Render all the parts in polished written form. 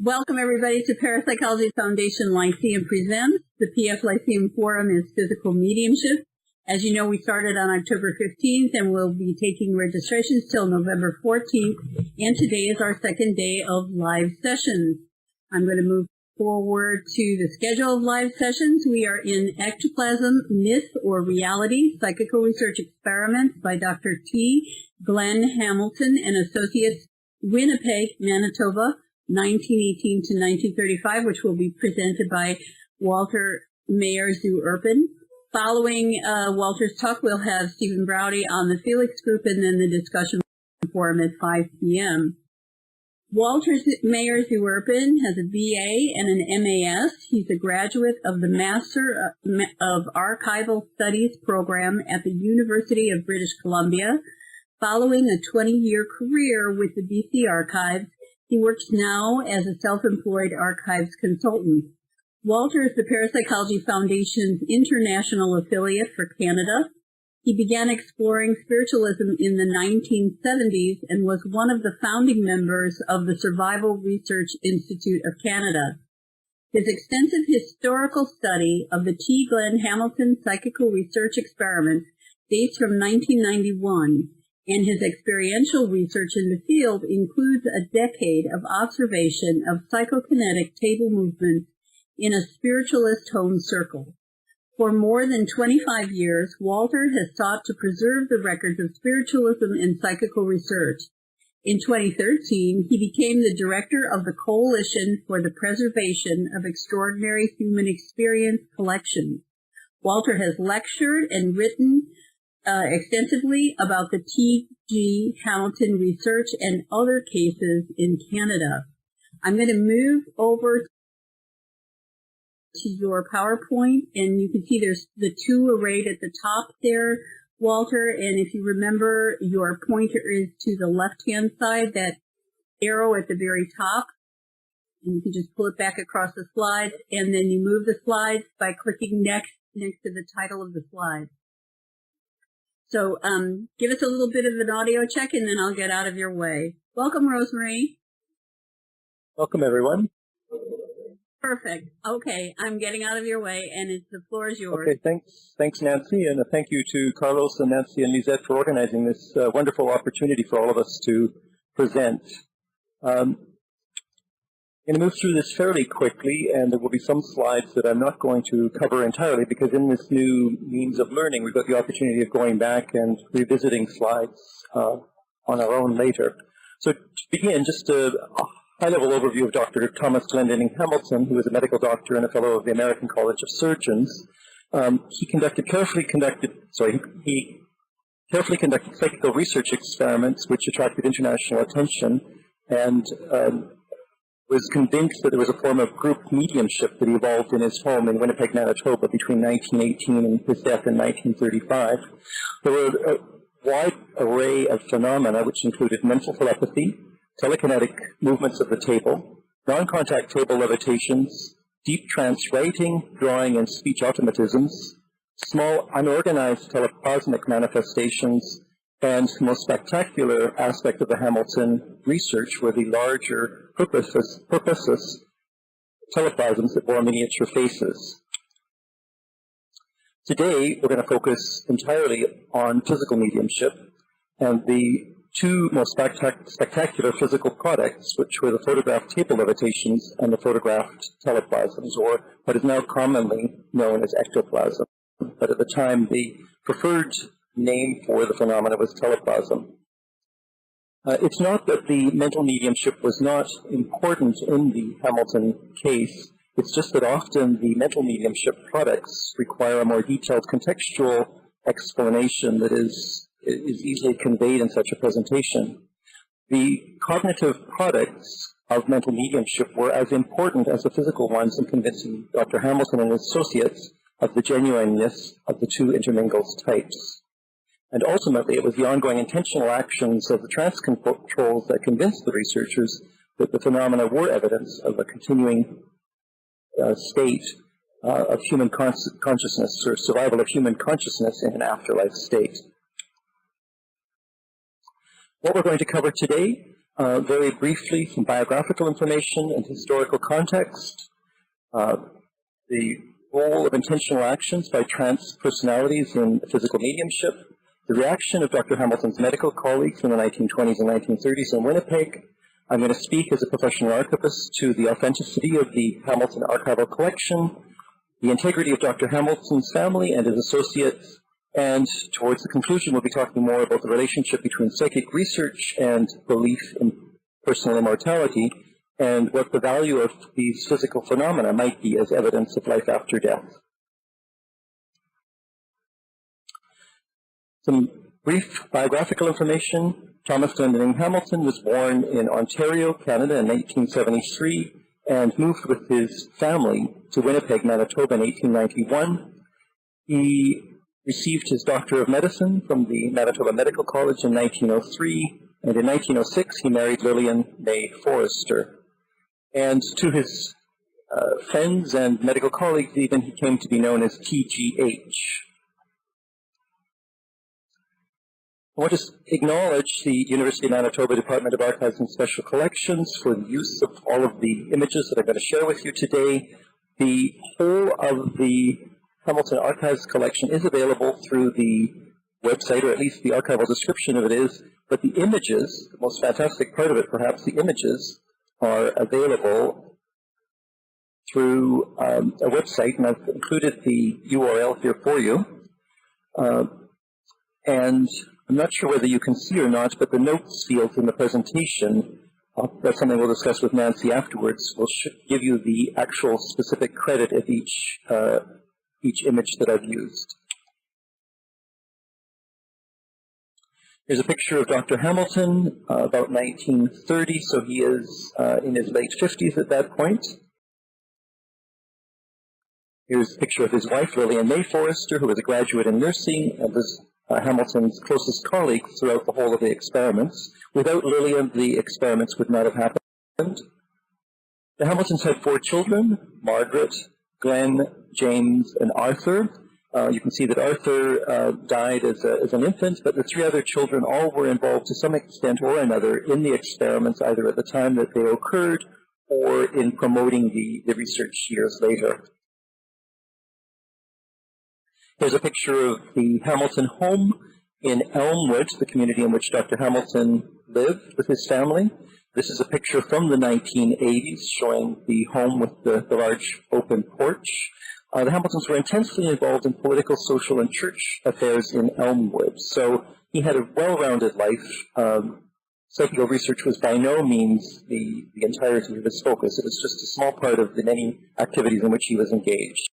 Welcome everybody to Parapsychology Foundation Lyceum Presents. The PF Lyceum Forum is physical mediumship. As you know, we started on October 15th and we'll be taking registrations till November 14th. And today is our second day of live sessions. I'm going to move forward to the schedule of live sessions. We are in Ectoplasm, Myth or Reality, Psychical Research Experiments by Dr. T. Glen Hamilton and Associates, Winnipeg, Manitoba, 1918 to 1935, which will be presented by Walter Meyer, Erpen. Following Walter's talk, we'll have Stephen Browdy on the Felix Group and then the discussion forum at 5 p.m. Walter Meyer Erpen has a BA and an MAS. He's a graduate of the Master of Archival Studies program at the University of British Columbia. Following a 20-year career with the BC Archives, he works now as a self-employed archives consultant. Walter is the Parapsychology Foundation's international affiliate for Canada. He began exploring spiritualism in the 1970s and was one of the founding members of the Survival Research Institute of Canada. His extensive historical study of the T. Glen Hamilton psychical research experiments dates from 1991, and his experiential research in the field includes a decade of observation of psychokinetic table movements in a spiritualist home circle. For more than 25 years, Walter has sought to preserve the records of spiritualism and psychical research. In 2013, he became the director of the Coalition for the Preservation of Extraordinary Human Experience Collections. Walter has lectured and written extensively about the T.G. Hamilton research and other cases in Canada. I'm going to move over to your PowerPoint, and you can see there's the two arrayed at the top there, Walter, and if you remember, your pointer is to the left-hand side, that arrow at the very top, and you can just pull it back across the slides, and then you move the slides by clicking next to the title of the slide. So give us a little bit of an audio check, and then I'll get out of your way. Welcome, Rosemary. Welcome, everyone. Perfect. Okay, I'm getting out of your way, and the floor is yours. Okay, thanks, Nancy, and thank you to Carlos and Nancy and Lisette for organizing this wonderful opportunity for all of us to present. I'm going to move through this fairly quickly, and there will be some slides that I'm not going to cover entirely, because in this new means of learning, we've got the opportunity of going back and revisiting slides on our own later. So to begin, just a high-level overview of Dr. Thomas Glen Hamilton, who is a medical doctor and a fellow of the American College of Surgeons. He carefully conducted psychical research experiments which attracted international attention, and was convinced that there was a form of group mediumship that evolved in his home in Winnipeg, Manitoba between 1918 and his death in 1935. There were a wide array of phenomena which included mental telepathy, telekinetic movements of the table, non-contact table levitations, deep trance writing, drawing, and speech automatisms, small unorganized teleplasmic manifestations, and the most spectacular aspect of the Hamilton research were the larger purposeless teleplasms that bore miniature faces. Today, we're going to focus entirely on physical mediumship, and the two most spectacular physical products, which were the photographed table levitations and the photographed teleplasms, or what is now commonly known as ectoplasm. But at the time, the preferred name for the phenomena was teleplasm. It's not that the mental mediumship was not important in the Hamilton case. It's just that often the mental mediumship products require a more detailed contextual explanation that is easily conveyed in such a presentation. The cognitive products of mental mediumship were as important as the physical ones in convincing Dr. Hamilton and his associates of the genuineness of the two intermingled types. And ultimately, it was the ongoing intentional actions of the trance controls that convinced the researchers that the phenomena were evidence of a continuing state of human consciousness, or survival of human consciousness in an afterlife state. What we're going to cover today Very briefly, some biographical information and historical context. The role of intentional actions by trans personalities in physical mediumship. The reaction of Dr. Hamilton's medical colleagues in the 1920s and 1930s in Winnipeg. I'm going to speak as a professional archivist to the authenticity of the Hamilton archival collection, the integrity of Dr. Hamilton's family and his associates, and towards the conclusion we'll be talking more about the relationship between psychic research and belief in personal immortality, and what the value of these physical phenomena might be as evidence of life after death. Some brief biographical information. Thomas Glen Hamilton was born in Ontario, Canada in 1873 and moved with his family to Winnipeg, Manitoba in 1891. He received his Doctor of Medicine from the Manitoba Medical College in 1903, and in 1906 he married Lillian May Forrester. And to his friends and medical colleagues even, he came to be known as TGH. I want to acknowledge the University of Manitoba Department of Archives and Special Collections for the use of all of the images that I'm going to share with you today. The whole of the Hamilton Archives collection is available through the website, or at least the archival description of it is, but the images, the most fantastic part of it perhaps, the images are available through a website, and I've included the URL here for you. And I'm not sure whether you can see or not, but the notes field in the presentation, that's something we'll discuss with Nancy afterwards, will give you the actual specific credit of each image that I've used. Here's a picture of Dr. Hamilton, about 1930, so he is in his late 50s at that point. Here's a picture of his wife, Lillian May Forrester, who was a graduate in nursing and was Hamilton's closest colleague throughout the whole of the experiments. Without Lillian, the experiments would not have happened. The Hamiltons had 4 children, Margaret, Glenn, James, and Arthur. You can see that Arthur died as an infant, but the 3 other children all were involved to some extent or another in the experiments, either at the time that they occurred or in promoting the research years later. Here's a picture of the Hamilton home in Elmwood, the community in which Dr. Hamilton lived with his family. This is a picture from the 1980s showing the home with the large open porch. The Hamiltons were intensely involved in political, social, and church affairs in Elmwood. So he had a well-rounded life. Psychical research was by no means the entirety of his focus. It was just a small part of the many activities in which he was engaged.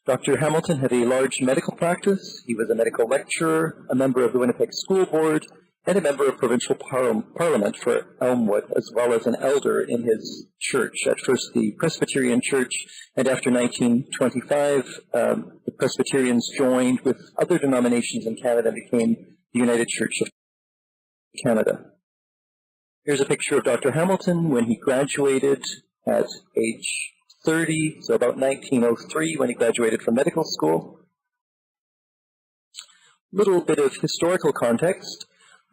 Dr. Hamilton had a large medical practice. He was a medical lecturer, a member of the Winnipeg School Board, and a member of provincial parliament for Elmwood, as well as an elder in his church, at first the Presbyterian Church, and after 1925, the Presbyterians joined with other denominations in Canada and became the United Church of Canada. Here's a picture of Dr. Hamilton when he graduated at age 30, so about 1903 when he graduated from medical school. Little bit of historical context.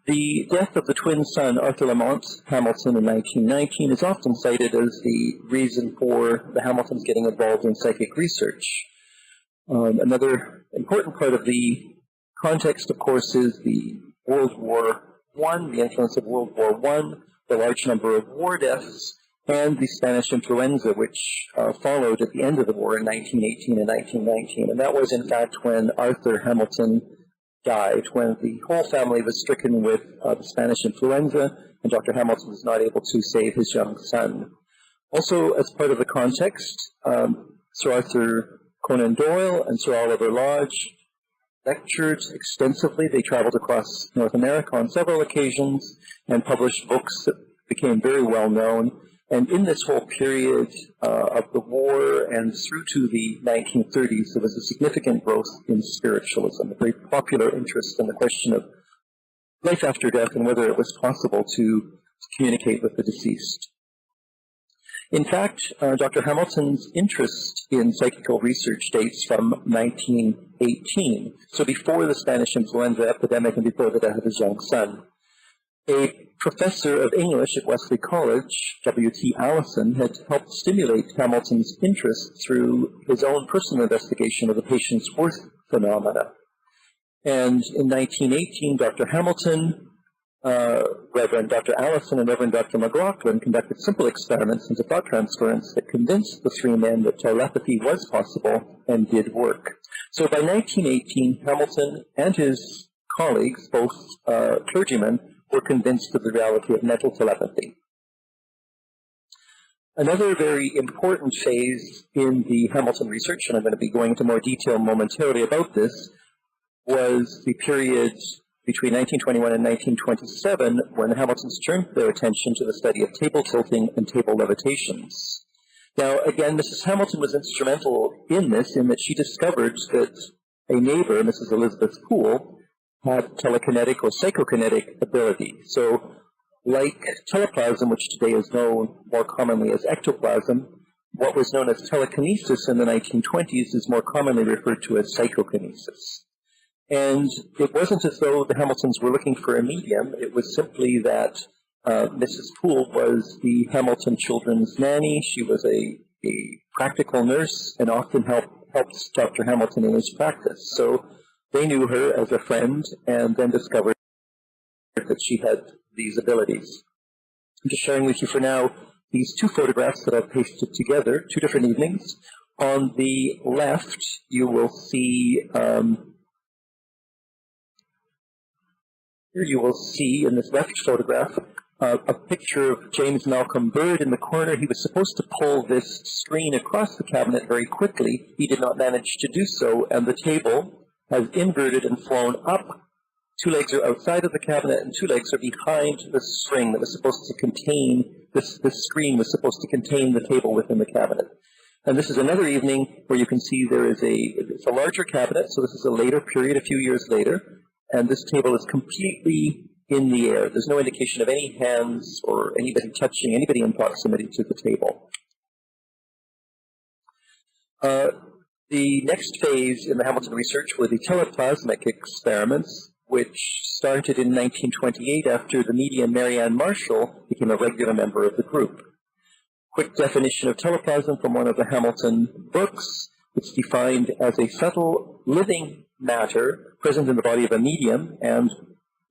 The death of the twin son, Arthur Lamont Hamilton, in 1919 is often cited as the reason for the Hamiltons getting involved in psychic research. Another important part of the context, of course, is the World War I, the influence of World War I, the large number of war deaths, and the Spanish influenza, which followed at the end of the war in 1918 and 1919. And that was, in fact, when Arthur Hamilton died, when the whole family was stricken with the Spanish influenza, and Dr. Hamilton was not able to save his young son. Also, as part of the context, Sir Arthur Conan Doyle and Sir Oliver Lodge lectured extensively. They traveled across North America on several occasions and published books that became very well known. And in this whole period of the war and through to the 1930s, there was a significant growth in spiritualism, a very popular interest in the question of life after death and whether it was possible to communicate with the deceased. In fact, Dr. Hamilton's interest in psychical research dates from 1918, so before the Spanish influenza epidemic and before the death of his young son. A professor of English at Wesley College, W.T. Allison, had helped stimulate Hamilton's interest through his own personal investigation of the patient's worth phenomena. And in 1918, Dr. Hamilton, Reverend Dr. Allison, and Reverend Dr. McLaughlin conducted simple experiments into thought transference that convinced the three men that telepathy was possible and did work. So by 1918, Hamilton and his colleagues, both clergymen, were convinced of the reality of mental telepathy. Another very important phase in the Hamilton research, and I'm going to be going into more detail momentarily about this, was the period between 1921 and 1927 when the Hamiltons turned their attention to the study of table tilting and table levitations. Now, again, Mrs. Hamilton was instrumental in this, in that she discovered that a neighbor, Mrs. Elizabeth Poole, had telekinetic or psychokinetic ability. So, like teleplasm, which today is known more commonly as ectoplasm, what was known as telekinesis in the 1920s is more commonly referred to as psychokinesis. And it wasn't as though the Hamiltons were looking for a medium. It was simply that Mrs. Poole was the Hamilton children's nanny. She was a practical nurse and often helped Dr. Hamilton in his practice. So they knew her as a friend and then discovered that she had these abilities. I'm just sharing with you for now these two photographs that I've pasted together, two different evenings. On the left, you will see here you will see in this left photograph a picture of James Malcolm Bird in the corner. He was supposed to pull this screen across the cabinet very quickly. He did not manage to do so, and the table has inverted and flown up. Two legs are outside of the cabinet, and two legs are behind the string that was supposed to contain, this screen was supposed to contain the table within the cabinet. And this is another evening where you can see it's a larger cabinet, so this is a later period, a few years later, and this table is completely in the air. There's no indication of any hands or anybody touching, anybody in proximity to the table. The next phase in the Hamilton research were the teleplasmic experiments, which started in 1928 after the medium Marianne Marshall became a regular member of the group. Quick definition of teleplasm from one of the Hamilton books. It's defined as a subtle living matter present in the body of a medium and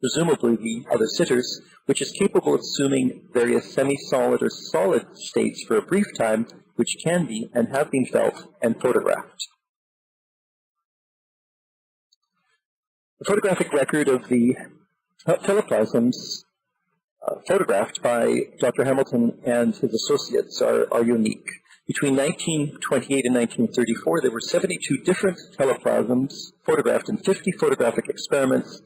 presumably the other sitters, which is capable of assuming various semi-solid or solid states for a brief time, which can be and have been felt and photographed. The photographic record of the teleplasms photographed by Dr. Hamilton and his associates are unique. Between 1928 and 1934, there were 72 different teleplasms photographed in 50 photographic experiments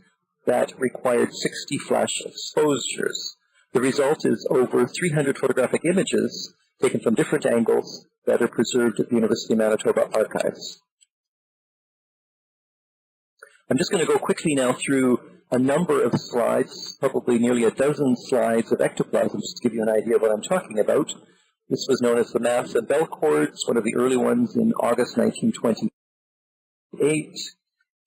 that required 60 flash exposures. The result is over 300 photographic images taken from different angles that are preserved at the University of Manitoba archives. I'm just going to go quickly now through a number of slides, probably nearly a dozen slides of ectoplasm, just to give you an idea of what I'm talking about. This was known as the mass and bell cords, one of the early ones in August 1928.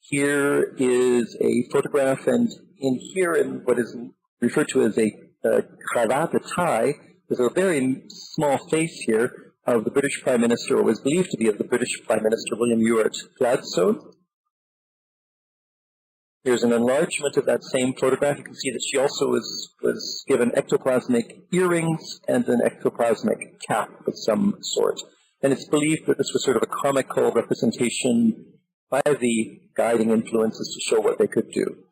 Here is a photograph, and in here, in what is referred to as a cravat, a tie, there's a very small face here of the British Prime Minister, or was believed to be of the British Prime Minister, William Ewart Gladstone. Here's an enlargement of that same photograph. You can see that she also was given ectoplasmic earrings and an ectoplasmic cap of some sort. And it's believed that this was sort of a comical representation by the guiding influences to show what they could do.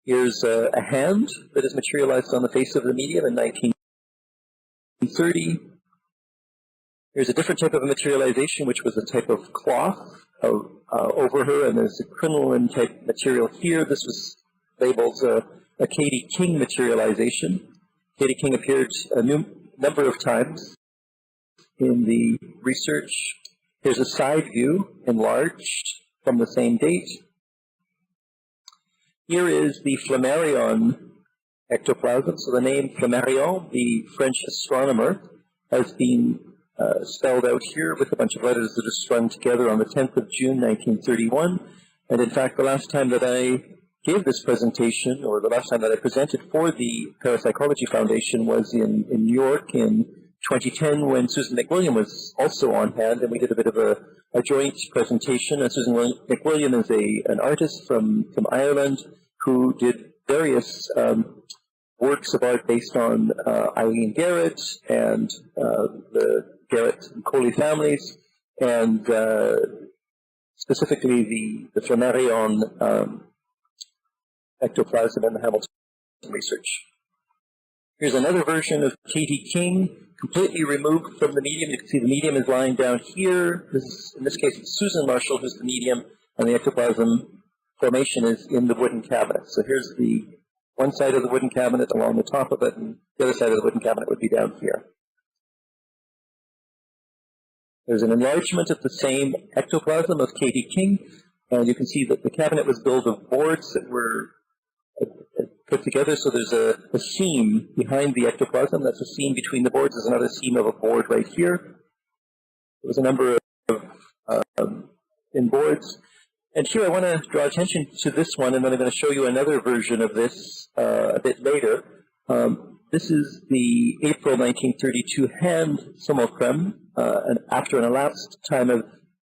Here's a hand that is materialized on the face of the medium in 1930. Here's a different type of materialization, which was a type of cloth over her, and there's a crinoline type material here. This was labeled a Katie King materialization. Katie King appeared a number of times in the research. Here's a side view, enlarged from the same date. Here is the Flammarion ectoplasm. So the name Flammarion, the French astronomer, has been spelled out here with a bunch of letters that are strung together on the 10th of June, 1931. And in fact, the last time that I gave this presentation, or the last time that I presented for the Parapsychology Foundation, was in New York in 2010 when Susan McWilliam was also on hand, and we did a bit of a joint presentation. Susan McWilliam is an artist from Ireland who did various works of art based on Eileen Garrett and the Garrett and Coley families, and specifically the Flammarion ectoplasm and the Hamilton research. Here's another version of Katie King, completely removed from the medium. You can see the medium is lying down here. In this case, it's Susan Marshall who's the medium, and the ectoplasm formation is in the wooden cabinet. So here's the one side of the wooden cabinet along the top of it, and the other side of the wooden cabinet would be down here. There's an enlargement of the same ectoplasm of Katie King, and you can see that the cabinet was built of boards that were put together, so there's a seam behind the ectoplasm. That's a seam between the boards. There's another seam of a board right here. There was a number of in boards. And here I want to draw attention to this one, and then I'm going to show you another version of this a bit later. This is the April 1932 hand simulacrum, and after an elapsed time of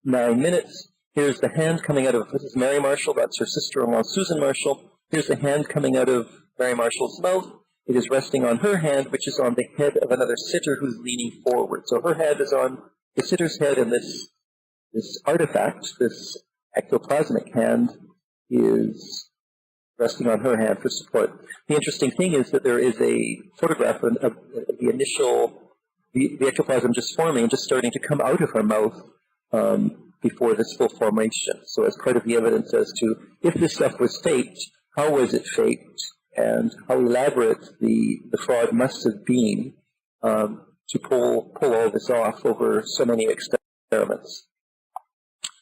9 minutes. Here's the hand coming out of, this is Mary Marshall, that's her sister-in-law Susan Marshall. Here's the hand coming out of Mary Marshall's mouth. It is resting on her hand, which is on the head of another sitter who's leaning forward. So her head is on the sitter's head, and this artifact, this ectoplasmic hand, is resting on her hand for support. The interesting thing is that there is a photograph of the initial, the ectoplasm just forming and just starting to come out of her mouth before this full formation. So as part of the evidence as to if this stuff was faked, how was it faked, and how elaborate the fraud must have been to pull all this off over so many experiments.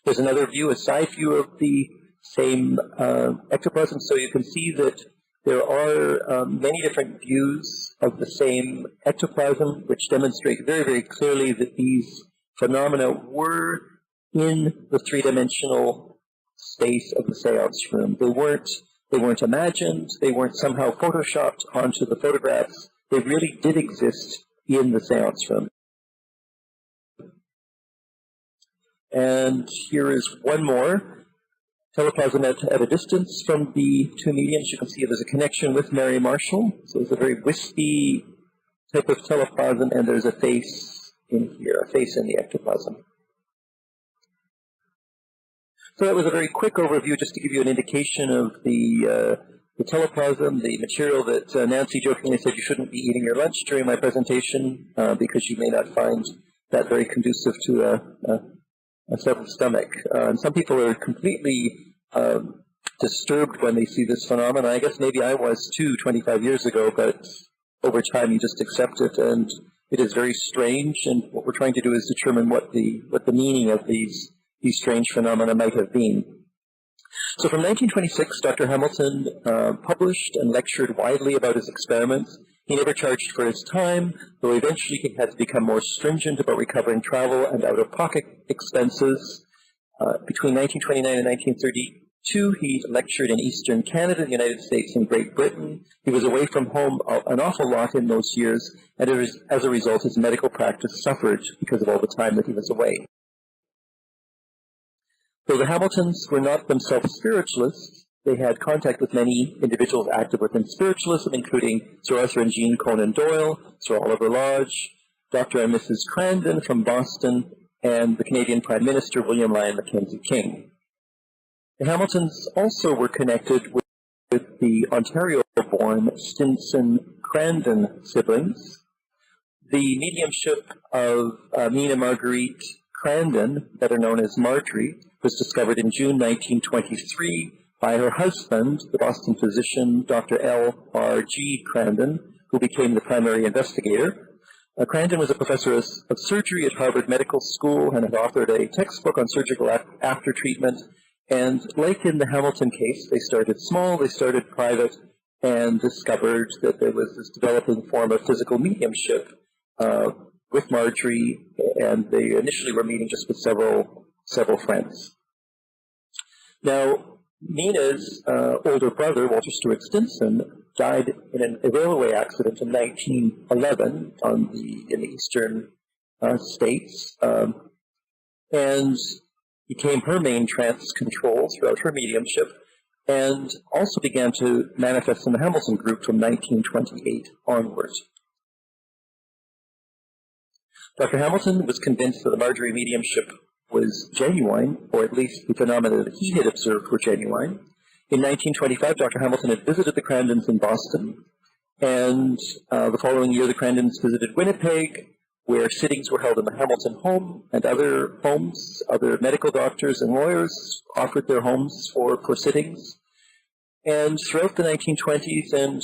There's another view, a side view of the same ectoplasm, so you can see that there are many different views of the same ectoplasm, which demonstrate very, very clearly that these phenomena were in the three-dimensional space of the seance room. They weren't imagined, they weren't somehow photoshopped onto the photographs. They really did exist in the seance room. And here is one more. Teleplasm at a distance from the two mediums. You can see there's a connection with Mary Marshall. So it's a very wispy type of teleplasm, and there's a face in here, a face in the ectoplasm. So that was a very quick overview just to give you an indication of the teleplasm, the material that Nancy jokingly said you shouldn't be eating your lunch during my presentation because you may not find that very conducive to a settled stomach. And some people are completely disturbed when they see this phenomenon. I guess maybe I was too 25 years ago, but over time you just accept it, and it is very strange. And what we're trying to do is determine what the meaning of these strange phenomena might have been. So from 1926, Dr. Hamilton published and lectured widely about his experiments. He never charged for his time, though eventually he had to become more stringent about recovering travel and out-of-pocket expenses. Between 1929 and 1932, he lectured in Eastern Canada, the United States, and Great Britain. He was away from home an awful lot in those years, and as a result, his medical practice suffered because of all the time that he was away. Though the Hamiltons were not themselves spiritualists, they had contact with many individuals active within spiritualism, including Sir Arthur and Jean Conan Doyle, Sir Oliver Lodge, Dr. and Mrs. Crandon from Boston, and the Canadian Prime Minister William Lyon Mackenzie King. The Hamiltons also were connected with the Ontario-born Stinson-Crandon siblings. The mediumship of Mina Marguerite Crandon, better known as Marjorie, was discovered in June 1923 by her husband, the Boston physician Dr. L.R.G. Crandon, who became the primary investigator. Crandon was a professor of surgery at Harvard Medical School and had authored a textbook on surgical after-treatment. And like in the Hamilton case, they started small, they started private, and discovered that there was this developing form of physical mediumship with Marjorie, and they initially were meeting just with several friends. Now, Nina's older brother, Walter Stewart Stinson, died in a railway accident in 1911 in the eastern states, and became her main trance control throughout her mediumship, and also began to manifest in the Hamilton group from 1928 onwards. Dr. Hamilton was convinced that the Marjorie mediumship was genuine, or at least the phenomena that he had observed were genuine. In 1925, Dr. Hamilton had visited the Crandons in Boston, and the following year the Crandons visited Winnipeg, where sittings were held in the Hamilton home, and other homes, other medical doctors and lawyers offered their homes for sittings. And throughout the 1920s and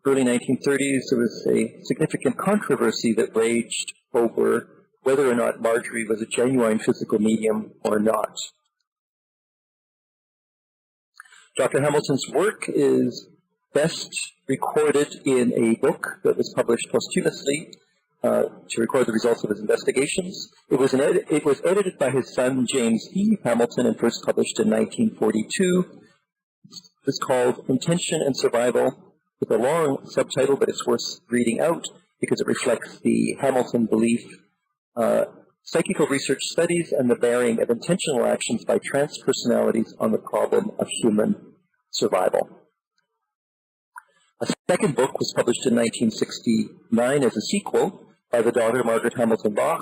early 1930s, there was a significant controversy that raged over whether or not Marjorie was a genuine physical medium or not. Dr. Hamilton's work is best recorded in a book that was published posthumously to record the results of his investigations. It was edited by his son, James E. Hamilton, and first published in 1942. It's called Intention and Survival, with a long subtitle, but it's worth reading out because it reflects the Hamilton belief, psychical research studies and the bearing of intentional actions by transpersonalities on the problem of human survival. A second book was published in 1969 as a sequel by the daughter Margaret Hamilton Bach.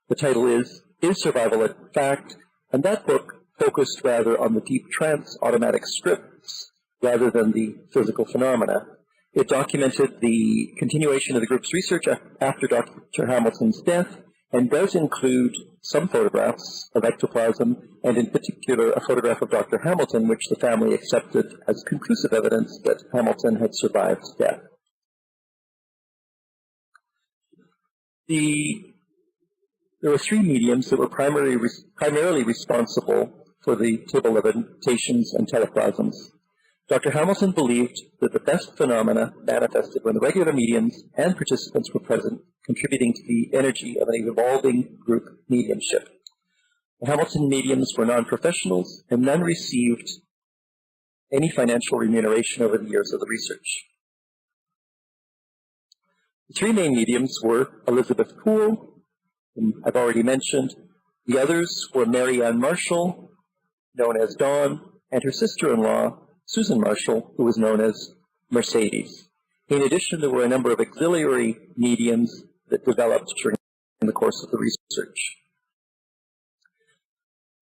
The title is Survival a Fact? And that book focused rather on the deep trance automatic scripts rather than the physical phenomena. It documented the continuation of the group's research after Dr. Hamilton's death, and does include some photographs of ectoplasm, and in particular a photograph of Dr. Hamilton, which the family accepted as conclusive evidence that Hamilton had survived death. There were three mediums that were primarily responsible for the table levitations and teleplasms. Dr. Hamilton believed that the best phenomena manifested when the regular mediums and participants were present, contributing to the energy of an evolving group mediumship. The Hamilton mediums were non-professionals, and none received any financial remuneration over the years of the research. The three main mediums were Elizabeth Poole, whom I've already mentioned. The others were Mary Ann Marshall, known as Dawn, and her sister-in-law, Susan Marshall, who was known as Mercedes. In addition, there were a number of auxiliary mediums that developed during the course of the research.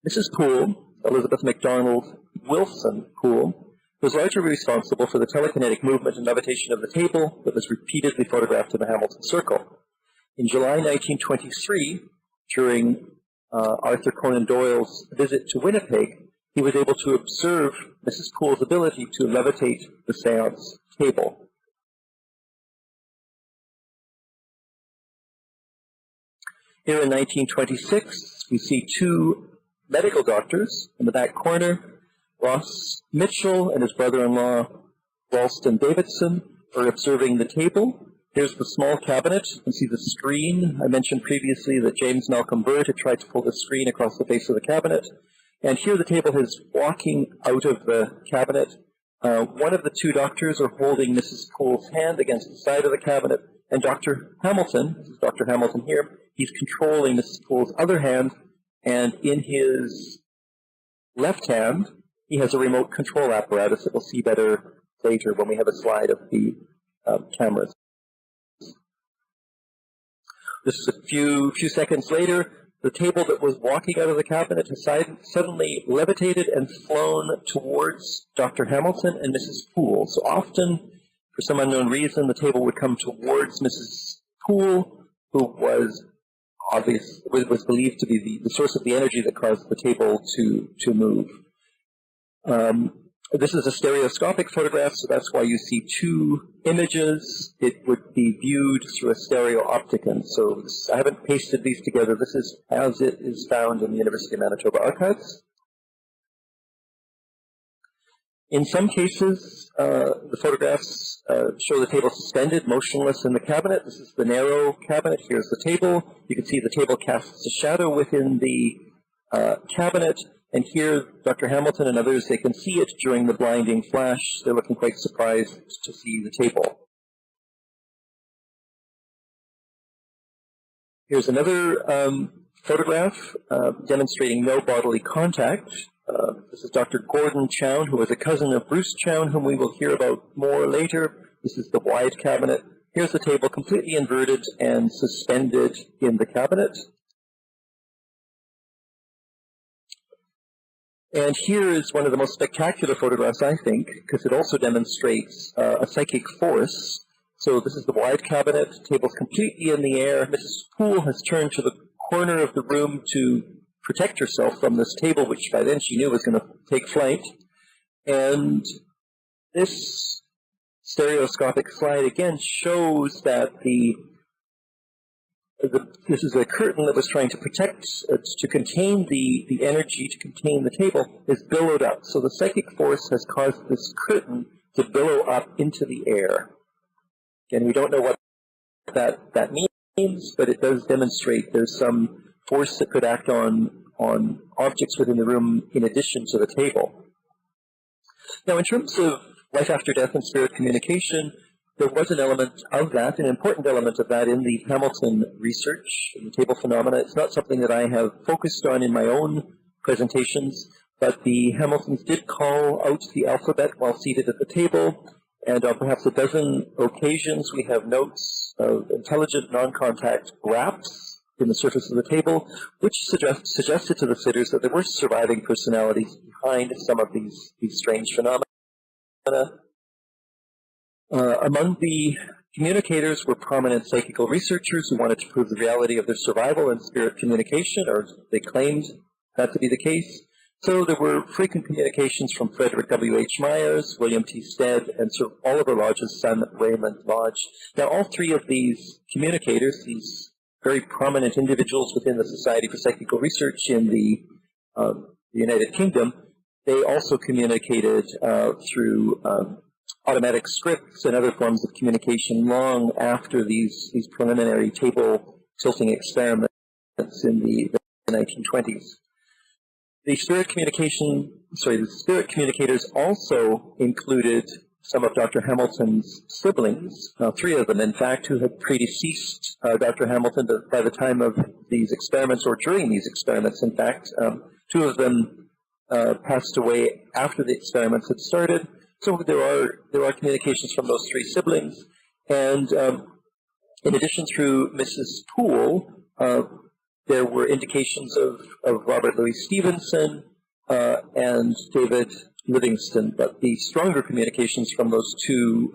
Mrs. Poole, Elizabeth MacDonald Wilson Poole, was largely responsible for the telekinetic movement and levitation of the table that was repeatedly photographed in the Hamilton Circle. In July 1923, during Arthur Conan Doyle's visit to Winnipeg, he was able to observe Mrs. Poole's ability to levitate the seance table. Here in 1926, we see two medical doctors in the back corner. Ross Mitchell and his brother-in-law, Ralston Davidson, are observing the table. Here's the small cabinet. You can see the screen. I mentioned previously that James Malcolm Bird had tried to pull the screen across the face of the cabinet. And here the table is walking out of the cabinet. One of the two doctors are holding Mrs. Poole's hand against the side of the cabinet, and Dr. Hamilton, this is Dr. Hamilton here, he's controlling Mrs. Poole's other hand, and in his left hand, he has a remote control apparatus that we'll see better later when we have a slide of the cameras. This is a few seconds later. The table that was walking out of the cabinet has suddenly levitated and flown towards Dr. Hamilton and Mrs. Poole. So often, for some unknown reason, the table would come towards Mrs. Poole, who was believed to be the source of the energy that caused the table to move. This is a stereoscopic photograph, so that's why you see two images. It would be viewed through a stereopticon. So I haven't pasted these together. This is as it is found in the University of Manitoba archives. In some cases, the photographs show the table suspended, motionless in the cabinet. This is the narrow cabinet. Here's the table. You can see the table casts a shadow within the cabinet, And here, Dr. Hamilton and others, they can see it during the blinding flash. They're looking quite surprised to see the table. Here's another photograph demonstrating no bodily contact. This is Dr. Gordon Chown, who was a cousin of Bruce Chown, whom we will hear about more later. This is the wide cabinet. Here's the table completely inverted and suspended in the cabinet. And here is one of the most spectacular photographs, I think, because it also demonstrates a psychic force. So this is the wide cabinet, the table's completely in the air. Mrs. Poole has turned to the corner of the room to protect herself from this table, which by then she knew was going to take flight. And this stereoscopic slide again shows that this is a curtain that was trying to protect, to contain the energy, to contain the table, is billowed up. So the psychic force has caused this curtain to billow up into the air. Again, we don't know what that means, but it does demonstrate there's some force that could act on objects within the room in addition to the table. Now, in terms of life after death and spirit communication, there was an element of that, an important element of that in the Hamilton research, in the table phenomena. It's not something that I have focused on in my own presentations, but the Hamiltons did call out the alphabet while seated at the table, and on perhaps a dozen occasions we have notes of intelligent non-contact raps in the surface of the table, which suggested to the sitters that there were surviving personalities behind some of these strange phenomena. Among the communicators were prominent psychical researchers who wanted to prove the reality of their survival and spirit communication, or they claimed that to be the case. So there were frequent communications from Frederick W.H. Myers, William T. Stead, and Sir Oliver Lodge's son, Raymond Lodge. Now, all three of these communicators, these very prominent individuals within the Society for Psychical Research in the United Kingdom, they also communicated through automatic scripts and other forms of communication long after these preliminary table tilting experiments in the 1920s. The spirit communicators also included some of Dr. Hamilton's siblings, three of them, in fact, who had predeceased Dr. Hamilton by the time of these experiments, or during these experiments, in fact. Two of them passed away after the experiments had started. So there are communications from those three siblings. And in addition, through Mrs. Poole, there were indications of Robert Louis Stevenson and David Livingston, but the stronger communications from those two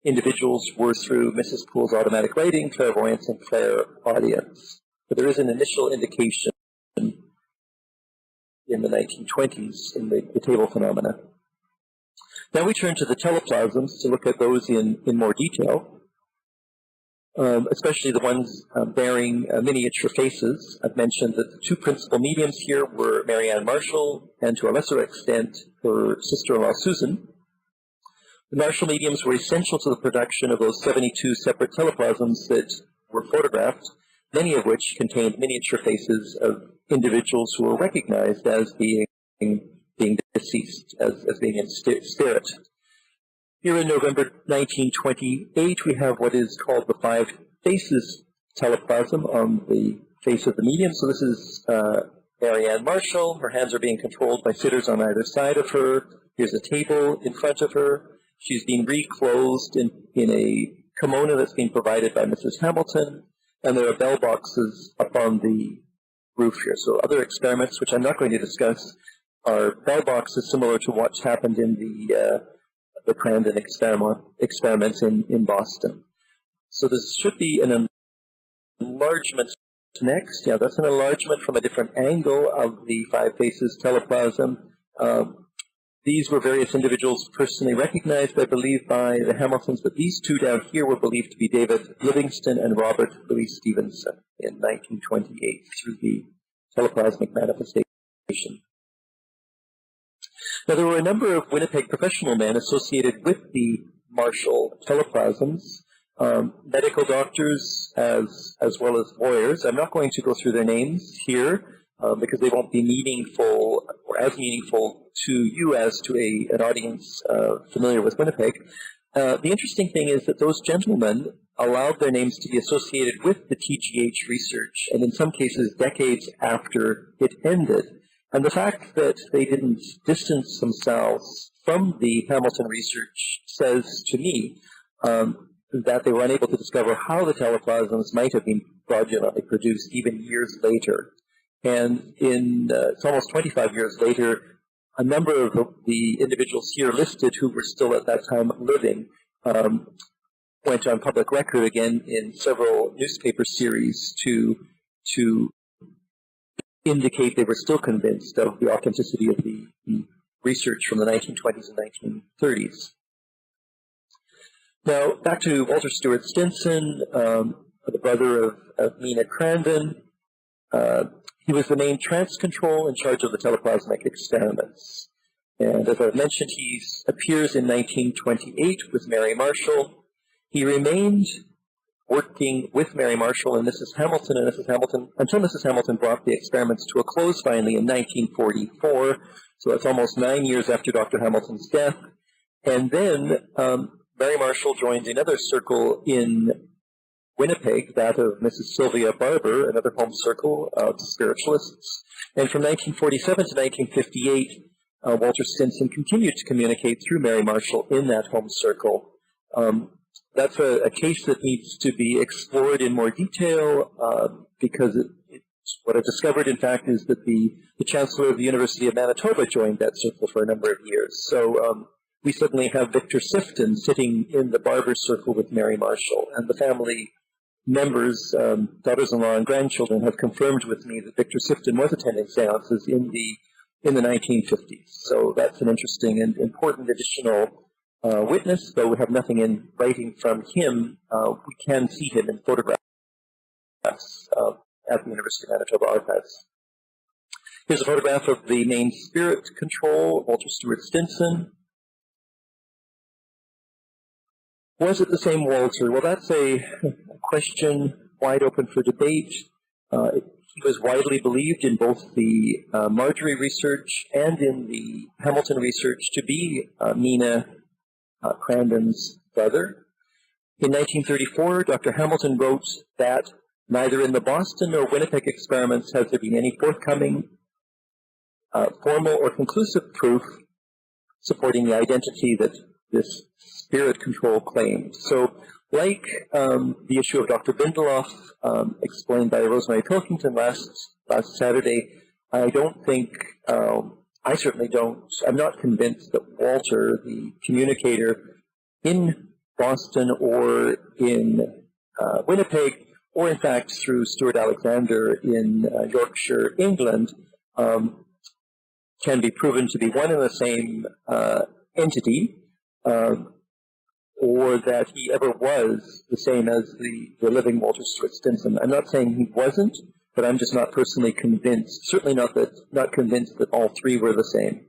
individuals were through Mrs. Poole's automatic writing, clairvoyance, and clairaudience. But there is an initial indication in the 1920s in the table phenomena. Now we turn to the teleplasms to look at those in more detail. Especially the ones bearing miniature faces. I've mentioned that the two principal mediums here were Marianne Marshall and, to a lesser extent, her sister-in-law Susan. The Marshall mediums were essential to the production of those 72 separate teleplasms that were photographed, many of which contained miniature faces of individuals who were recognized as being deceased, as being in spirit. Here in November 1928, we have what is called the Five Faces teleplasm on the face of the medium. So this is Marianne Marshall. Her hands are being controlled by sitters on either side of her. Here's a table in front of her. She's being reclosed in a kimono that's being provided by Mrs. Hamilton. And there are bell boxes up on the roof here. So other experiments, which I'm not going to discuss, are bell boxes similar to what's happened in the Crandon experiments in Boston. So this should be an enlargement next. Yeah, that's an enlargement from a different angle of the Five Faces teleplasm. These were various individuals personally recognized, I believe, by the Hamiltons, but these two down here were believed to be David Livingston and Robert Louis Stevenson in 1928 through the teleplasmic manifestation. Now, there were a number of Winnipeg professional men associated with the Marshall teleplasms, medical doctors as well as lawyers. I'm not going to go through their names here. because they won't be meaningful or as meaningful to you as to an audience familiar with Winnipeg. The interesting thing is that those gentlemen allowed their names to be associated with the TGH research, and in some cases decades after it ended. And the fact that they didn't distance themselves from the Hamilton research says to me that they were unable to discover how the teleplasms might have been fraudulently produced even years later. And it's almost 25 years later, a number of the individuals here listed who were still at that time living went on public record again in several newspaper series to indicate they were still convinced of the authenticity of the research from the 1920s and 1930s. Now, back to Walter Stewart Stinson, the brother of Mina Crandon. He was the main trance control in charge of the teleplasmic experiments. And as I've mentioned, he appears in 1928 with Mary Marshall. He remained working with Mary Marshall and Mrs. Hamilton until Mrs. Hamilton brought the experiments to a close finally in 1944. So that's almost 9 years after Dr. Hamilton's death. And then Mary Marshall joined another circle in Winnipeg, that of Mrs. Sylvia Barber, another home circle of spiritualists. And from 1947 to 1958, Walter Stinson continued to communicate through Mary Marshall in that home circle. That's a case that needs to be explored in more detail because what I've discovered, in fact, is that the Chancellor of the University of Manitoba joined that circle for a number of years. So we suddenly have Victor Sifton sitting in the Barber circle with Mary Marshall, and the family members, daughters-in-law and grandchildren, have confirmed with me that Victor Sifton was attending seances in the 1950s. So that's an interesting and important additional witness, though we have nothing in writing from him. We can see him in photographs at the University of Manitoba Archives. Here's a photograph of the main spirit control, Walter Stewart Stinson. Was it the same Walter? Well, that's a question wide open for debate. He was widely believed in both the Marjorie research and in the Hamilton research to be Mina Crandon's brother. In 1934, Dr. Hamilton wrote that neither in the Boston nor Winnipeg experiments has there been any forthcoming formal or conclusive proof supporting the identity that this spirit control claimed. So, like the issue of Dr. Bindeloff, explained by Rosemary Pilkington last Saturday, I don't think, I certainly don't, I'm not convinced that Walter, the communicator in Boston or in Winnipeg, or in fact through Stuart Alexander in Yorkshire, England, can be proven to be one and the same entity, or that he ever was the same as the living Walter Stewart Stinson. I'm not saying he wasn't, but I'm just not personally convinced, certainly not convinced that all three were the same.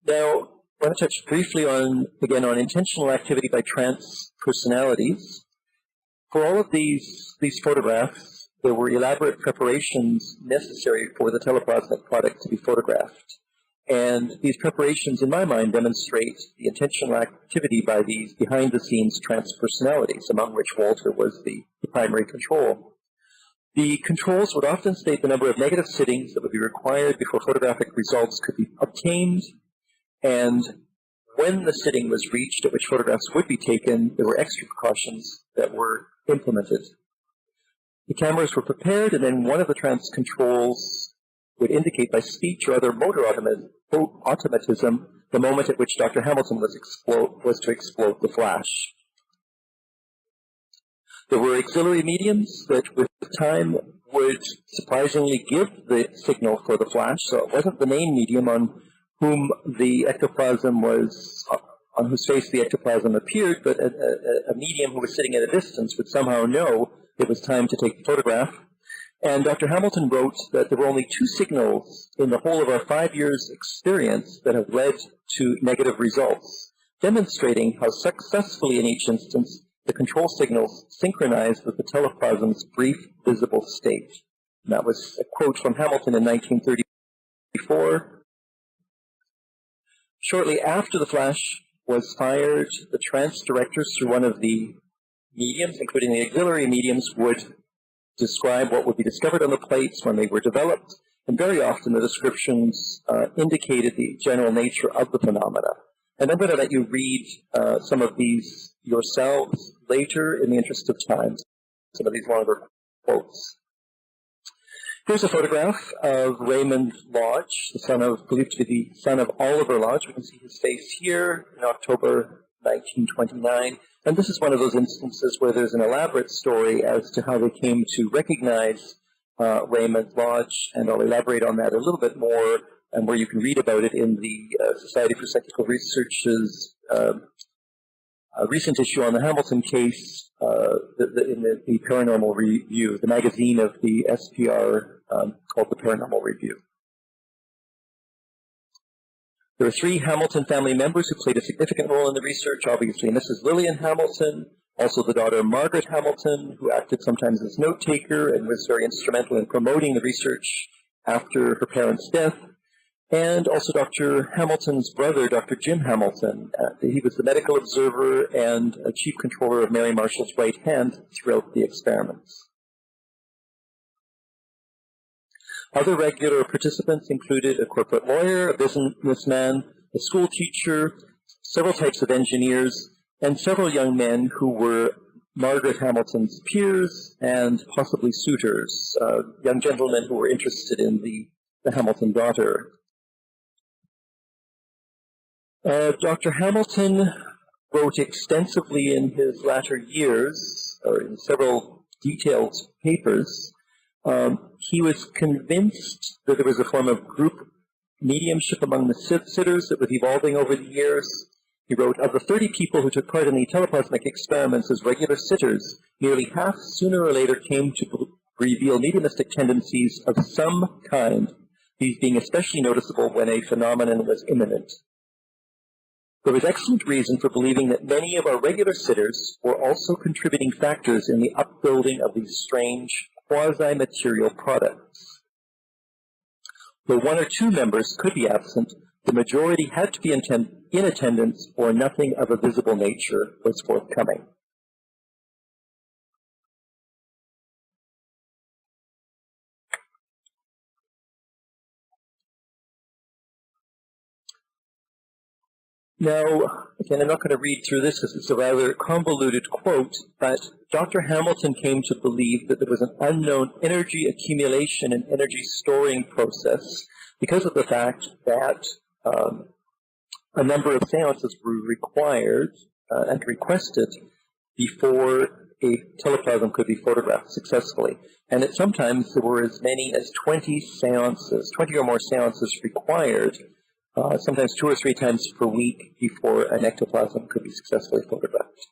Now, I want to touch briefly on intentional activity by trance personalities. For all of these photographs, there were elaborate preparations necessary for the teleplasmic product to be photographed. And these preparations, in my mind, demonstrate the intentional activity by these behind-the-scenes trance personalities, among which Walter was the primary control. The controls would often state the number of negative sittings that would be required before photographic results could be obtained, and when the sitting was reached at which photographs would be taken, there were extra precautions that were implemented. The cameras were prepared, and then one of the trance controls would indicate by speech or other motor automatism the moment at which Dr. Hamilton was to explode the flash. There were auxiliary mediums that with time would surprisingly give the signal for the flash, so it wasn't the main medium on whom the ectoplasm was, on whose face the ectoplasm appeared, but a medium who was sitting at a distance would somehow know it was time to take the photograph. And Dr. Hamilton wrote that there were only 2 signals in the whole of our 5 years' experience that have led to negative results, demonstrating how successfully in each instance the control signals synchronized with the teleplasm's brief visible state. And that was a quote from Hamilton in 1934. Shortly after the flash was fired, the trance directors, through one of the mediums, including the auxiliary mediums, would describe what would be discovered on the plates when they were developed, and very often the descriptions indicated the general nature of the phenomena. And I'm going to let you read some of these yourselves later in the interest of time, some of these longer quotes. Here's a photograph of Raymond Lodge, the son of, believed to be the son of Oliver Lodge. We can see his face here in October 1929. And this is one of those instances where there's an elaborate story as to how they came to recognize Raymond Lodge, and I'll elaborate on that a little bit more, and where you can read about it in the Society for Psychical Research's recent issue on the Hamilton case, in the Paranormal Review, the magazine of the SPR called the Paranormal Review. There are 3 Hamilton family members who played a significant role in the research, obviously Mrs. Lillian Hamilton, also the daughter Margaret Hamilton, who acted sometimes as note-taker and was very instrumental in promoting the research after her parents' death, and also Dr. Hamilton's brother, Dr. Jim Hamilton. He was the medical observer and a chief controller of Mary Marshall's right hand throughout the experiments. Other regular participants included a corporate lawyer, a businessman, a school teacher, several types of engineers, and several young men who were Margaret Hamilton's peers and possibly suitors, young gentlemen who were interested in the Hamilton daughter. Dr. Hamilton wrote extensively in his latter years, or in several detailed papers. He was convinced that there was a form of group mediumship among the sitters that was evolving over the years. He wrote, of the 30 people who took part in the teleplasmic experiments as regular sitters, nearly half sooner or later came to reveal mediumistic tendencies of some kind, these being especially noticeable when a phenomenon was imminent. There was excellent reason for believing that many of our regular sitters were also contributing factors in the upbuilding of these strange quasi-material products. Though 1 or 2 members could be absent, the majority had to be in attendance, or nothing of a visible nature was forthcoming. Now, again, I'm not going to read through this as it's a rather convoluted quote, but Dr. Hamilton came to believe that there was an unknown energy accumulation and energy storing process because of the fact that a number of seances were required and requested before a teleplasm could be photographed successfully. And that sometimes there were as many as 20 seances, 20 or more seances required, sometimes 2 or 3 times per week before an ectoplasm could be successfully photographed.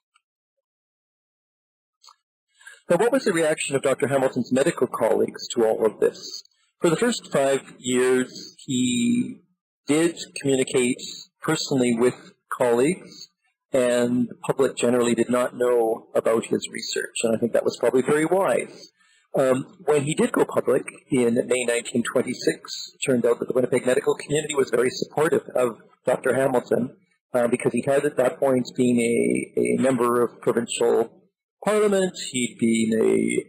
Now, what was the reaction of Dr. Hamilton's medical colleagues to all of this? For the first 5 years, he did communicate personally with colleagues, and the public generally did not know about his research, and I think that was probably very wise. When he did go public in May 1926, it turned out that the Winnipeg medical community was very supportive of Dr. Hamilton because he had at that point been a member of provincial parliament, he'd been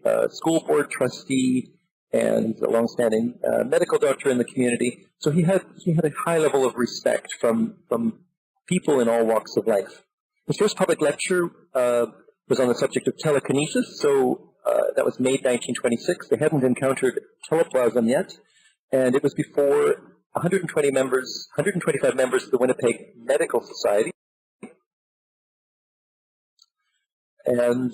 a school board trustee, and a long-standing medical doctor in the community. So he had a high level of respect from people in all walks of life. His first public lecture was on the subject of telekinesis, so that was May 1926. They hadn't encountered teleplasm yet, and it was before 125 members of the Winnipeg Medical Society. And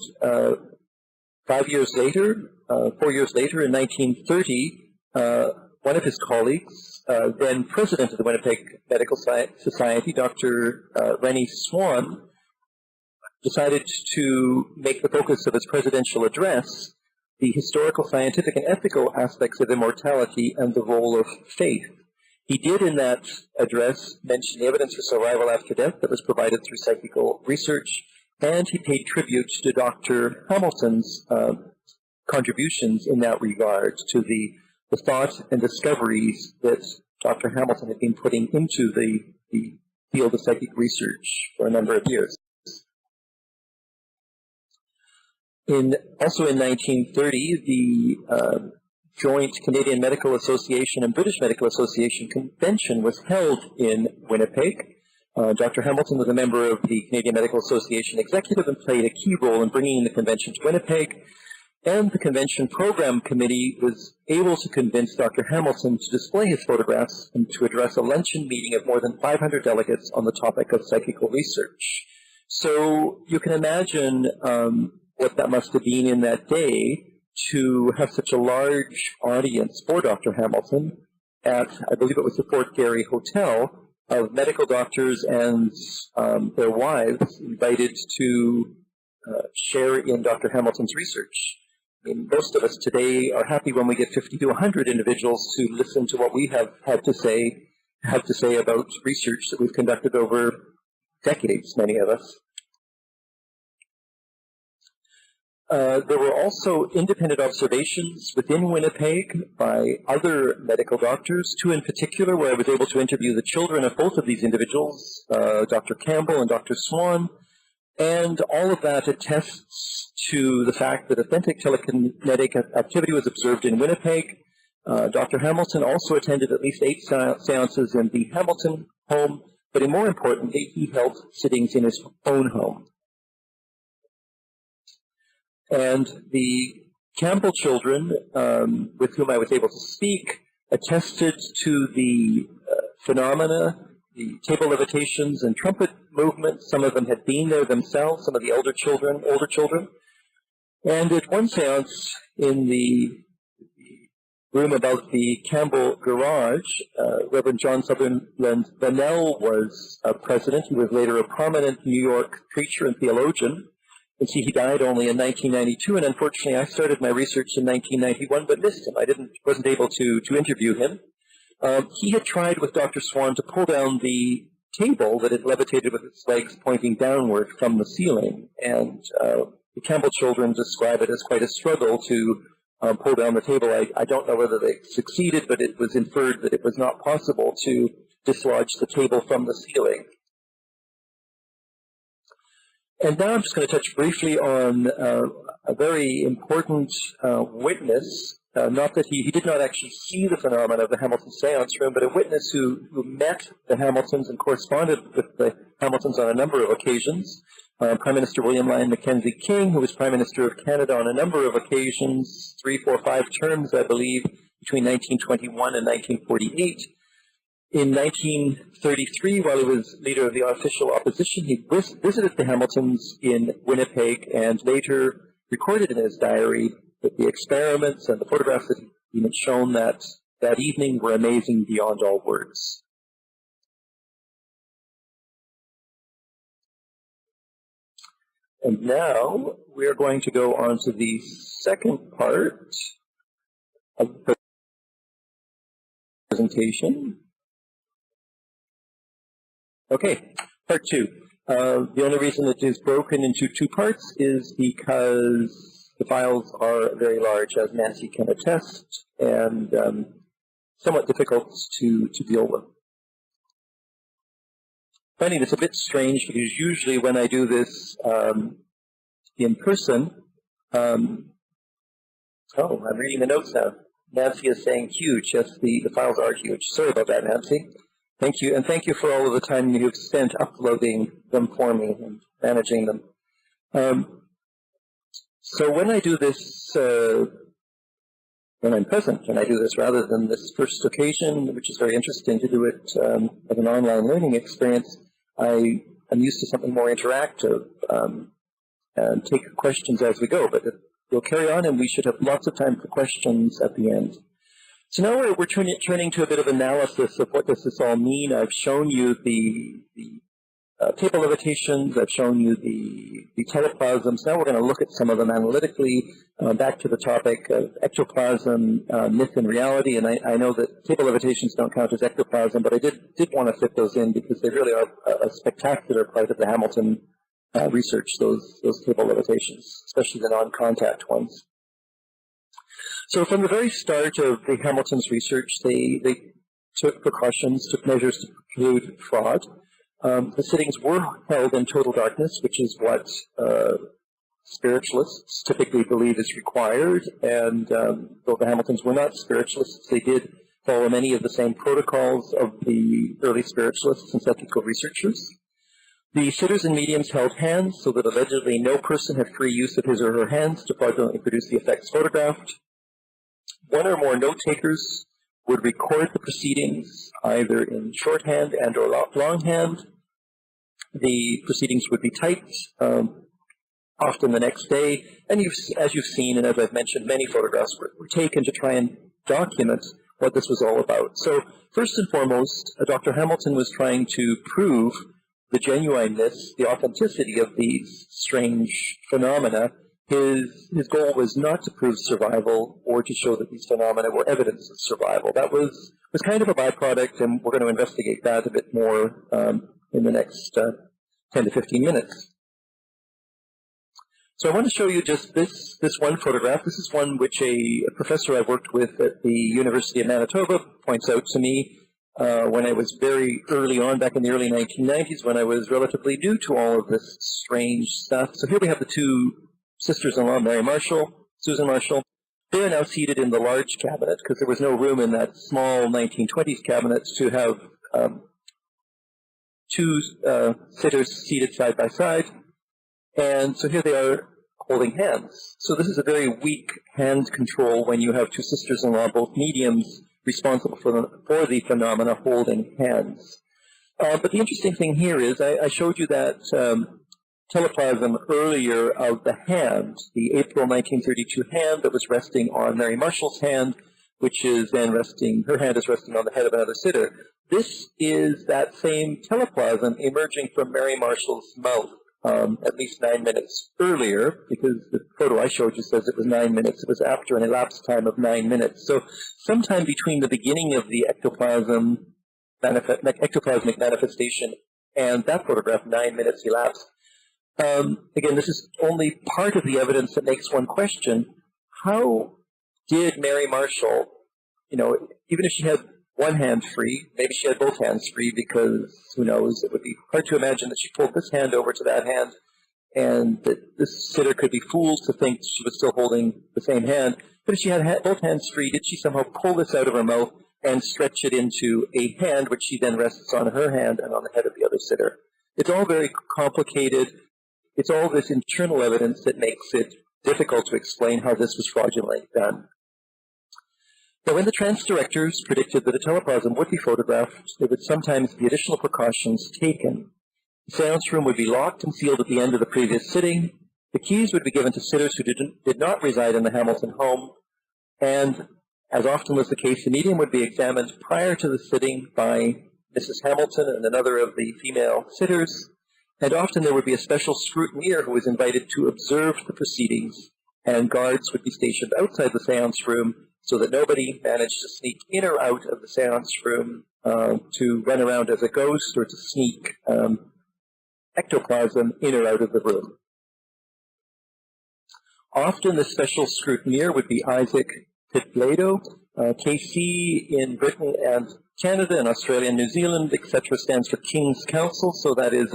4 years later, in 1930, one of his colleagues, then president of the Winnipeg Medical Society, Dr. Rennie Swan, decided to make the focus of his presidential address the historical, scientific, and ethical aspects of immortality and the role of faith. He did in that address mention the evidence for survival after death that was provided through psychical research, and he paid tribute to Dr. Hamilton's contributions in that regard to the thought and discoveries that Dr. Hamilton had been putting into the field of psychic research for a number of years. Also in 1930, the joint Canadian Medical Association and British Medical Association convention was held in Winnipeg. Dr. Hamilton was a member of the Canadian Medical Association executive and played a key role in bringing the convention to Winnipeg. And the convention program committee was able to convince Dr. Hamilton to display his photographs and to address a luncheon meeting of more than 500 delegates on the topic of psychical research. So you can imagine what that must have been in that day to have such a large audience for Dr. Hamilton at, I believe it was the Fort Garry Hotel, of medical doctors and their wives invited to share in Dr. Hamilton's research. I mean, most of us today are happy when we get 50 to 100 individuals to listen to what we have to say about research that we've conducted over decades, many of us. There were also independent observations within Winnipeg by other medical doctors, two in particular, where I was able to interview the children of both of these individuals, Dr. Campbell and Dr. Swan, and all of that attests to the fact that authentic telekinetic activity was observed in Winnipeg. Dr. Hamilton also attended at least 8 seances in the Hamilton home, but more importantly, he held sittings in his own home. And the Campbell children, with whom I was able to speak, attested to the phenomena, the table levitations and trumpet movements. Some of them had been there themselves, some of the older children. And at one seance in the room above the Campbell garage, Reverend John Sutherland Bennell was president. He was later a prominent New York preacher and theologian. And see, he died only in 1992, and unfortunately I started my research in 1991, but missed him. I wasn't able to interview him. He had tried with Dr. Swan to pull down the table that had levitated with its legs pointing downward from the ceiling, and the Campbell children describe it as quite a struggle to pull down the table. I don't know whether they succeeded, but it was inferred that it was not possible to dislodge the table from the ceiling. And now I'm just going to touch briefly on a very important witness. Not that he did not actually see the phenomenon of the Hamilton seance room, but a witness who met the Hamiltons and corresponded with the Hamiltons on a number of occasions. Prime Minister William Lyon Mackenzie King, who was Prime Minister of Canada on a number of occasions, 3, 4, 5 terms, I believe, between 1921 and 1948. In 1933, while he was leader of the official opposition, he visited the Hamiltons in Winnipeg and later recorded in his diary that the experiments and the photographs that he had shown that evening were amazing beyond all words. And now we are going to go on to the second part of the presentation. Okay, part 2. The only reason it is broken into 2 parts is because the files are very large, as Nancy can attest, and somewhat difficult to deal with. Finding this a bit strange because usually when I do this in person, oh, I'm reading the notes now. Nancy is saying huge. Yes, the files are huge. Sorry about that, Nancy. Thank you, and thank you for all of the time you've spent uploading them for me and managing them. So when I do this, when I'm present, and I do this rather than this first occasion, which is very interesting to do it as an online learning experience, I'm used to something more interactive and take questions as we go. But we'll carry on, and we should have lots of time for questions at the end. So now we're turning to a bit of analysis of what does this all mean. I've shown you the table levitations. I've shown you the teleplasms. Now we're going to look at some of them analytically, back to the topic of ectoplasm, myth and reality. And I know that table levitations don't count as ectoplasm, but I did want to fit those in because they really are a spectacular part of the Hamilton research, those table levitations, especially the non-contact ones. So from the very start of the Hamilton's research, they took precautions, took measures to preclude fraud. The sittings were held in total darkness, which is what spiritualists typically believe is required, and though the Hamiltons were not spiritualists, they did follow many of the same protocols of the early spiritualists and psychical researchers. The sitters and mediums held hands so that allegedly no person had free use of his or her hands to fraudulently produce the effects photographed. One or more note-takers would record the proceedings either in shorthand and or longhand. The proceedings would be typed often the next day, and as you've seen and as I've mentioned, many photographs were taken to try and document what this was all about. So first and foremost, Dr. Hamilton was trying to prove the genuineness, the authenticity of these strange phenomena. His goal was not to prove survival or to show that these phenomena were evidence of survival. That was kind of a byproduct, and we're going to investigate that a bit more in the next 10 to 15 minutes. So I want to show you just this one photograph. This is one which a professor I worked with at the University of Manitoba points out to me when I was very early on, back in the early 1990s, when I was relatively new to all of this strange stuff. So here we have the two sisters-in-law, Mary Marshall, Susan Marshall. They are now seated in the large cabinet because there was no room in that small 1920s cabinet to have two sitters seated side by side. And so here they are holding hands. So this is a very weak hand control when you have two sisters-in-law, both mediums, responsible for the phenomena holding hands. But the interesting thing here is I showed you that teleplasm earlier of the hand, the April 1932 hand that was resting on Mary Marshall's hand, which is then resting, her hand is resting on the head of another sitter. This is that same teleplasm emerging from Mary Marshall's mouth at least 9 minutes earlier, because the photo I showed you says it was 9 minutes. It was after an elapsed time of 9 minutes. So sometime between the beginning of the ectoplasmic manifestation and that photograph, 9 minutes elapsed. Again, this is only part of the evidence that makes one question. How did Mary Marshall, even if she had one hand free, maybe she had both hands free, because who knows, it would be hard to imagine that she pulled this hand over to that hand and that this sitter could be fooled to think she was still holding the same hand. But if she had both hands free, did she somehow pull this out of her mouth and stretch it into a hand, which she then rests on her hand and on the head of the other sitter? It's all very complicated. It's all this internal evidence that makes it difficult to explain how this was fraudulently done. Now, when the trance directors predicted that a teleplasm would be photographed, there would sometimes be additional precautions taken. The seance room would be locked and sealed at the end of the previous sitting. The keys would be given to sitters who did not reside in the Hamilton home, and, as often was the case, the medium would be examined prior to the sitting by Mrs. Hamilton and another of the female sitters, and often there would be a special scrutineer who was invited to observe the proceedings, and guards would be stationed outside the seance room so that nobody managed to sneak in or out of the seance room to run around as a ghost or to sneak ectoplasm in or out of the room. Often the special scrutineer would be Isaac Pitblado, KC in Britain and Canada and Australia and New Zealand, etc. stands for King's Counsel, so that is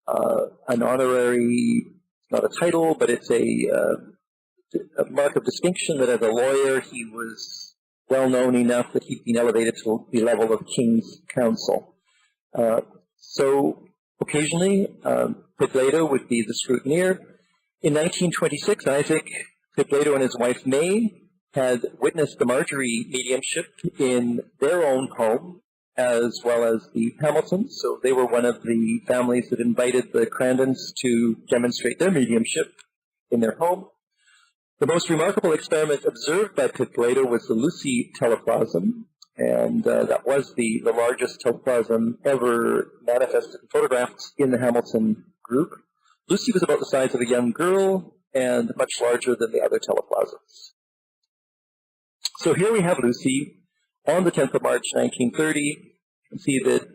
an honorary, not a title, but it's a mark of distinction that as a lawyer he was well known enough that he'd been elevated to the level of King's Counsel. So occasionally Pitblado would be the scrutineer. In 1926, Isaac Pitblado and his wife May had witnessed the Marjorie mediumship in their own home, as well as the Hamiltons. So they were one of the families that invited the Crandons to demonstrate their mediumship in their home. The most remarkable experiment observed by Pitblado was the Lucy teleplasm, and that was the largest teleplasm ever manifested and photographed in the Hamilton group. Lucy was about the size of a young girl and much larger than the other teleplasms. So here we have Lucy on the 10th of March, 1930. You can see that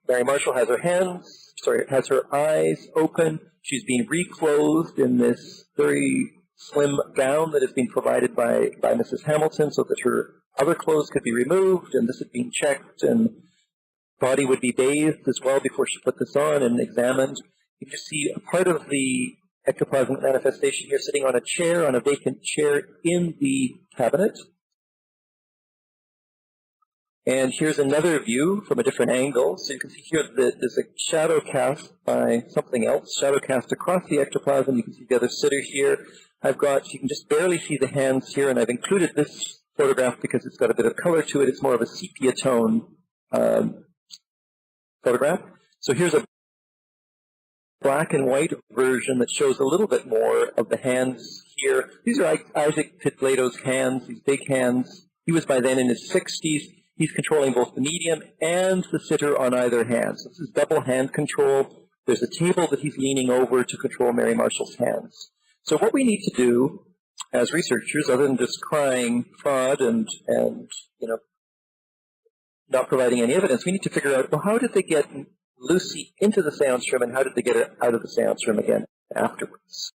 Mary Marshall has her eyes open. She's being reclothed in this very slim gown that has been provided by Mrs. Hamilton so that her other clothes could be removed, and this had been checked, and body would be bathed as well before she put this on and examined. You can see a part of the ectoplasmic manifestation here sitting on a chair, on a vacant chair in the cabinet. And here's another view from a different angle. So you can see here that there's a shadow cast by something else, shadow cast across the ectoplasm. You can see the other sitter here. You can just barely see the hands here, and I've included this photograph because it's got a bit of color to it. It's more of a sepia tone photograph. So here's a black and white version that shows a little bit more of the hands here. These are Isaac Pitt-Blato's hands, these big hands. He was by then in his 60s. He's controlling both the medium and the sitter on either hand. So this is double hand control. There's a table that he's leaning over to control Mary Marshall's hands. So what we need to do as researchers, other than just crying fraud and not providing any evidence, we need to figure out, well, how did they get Lucy into the seance room and how did they get her out of the seance room again afterwards?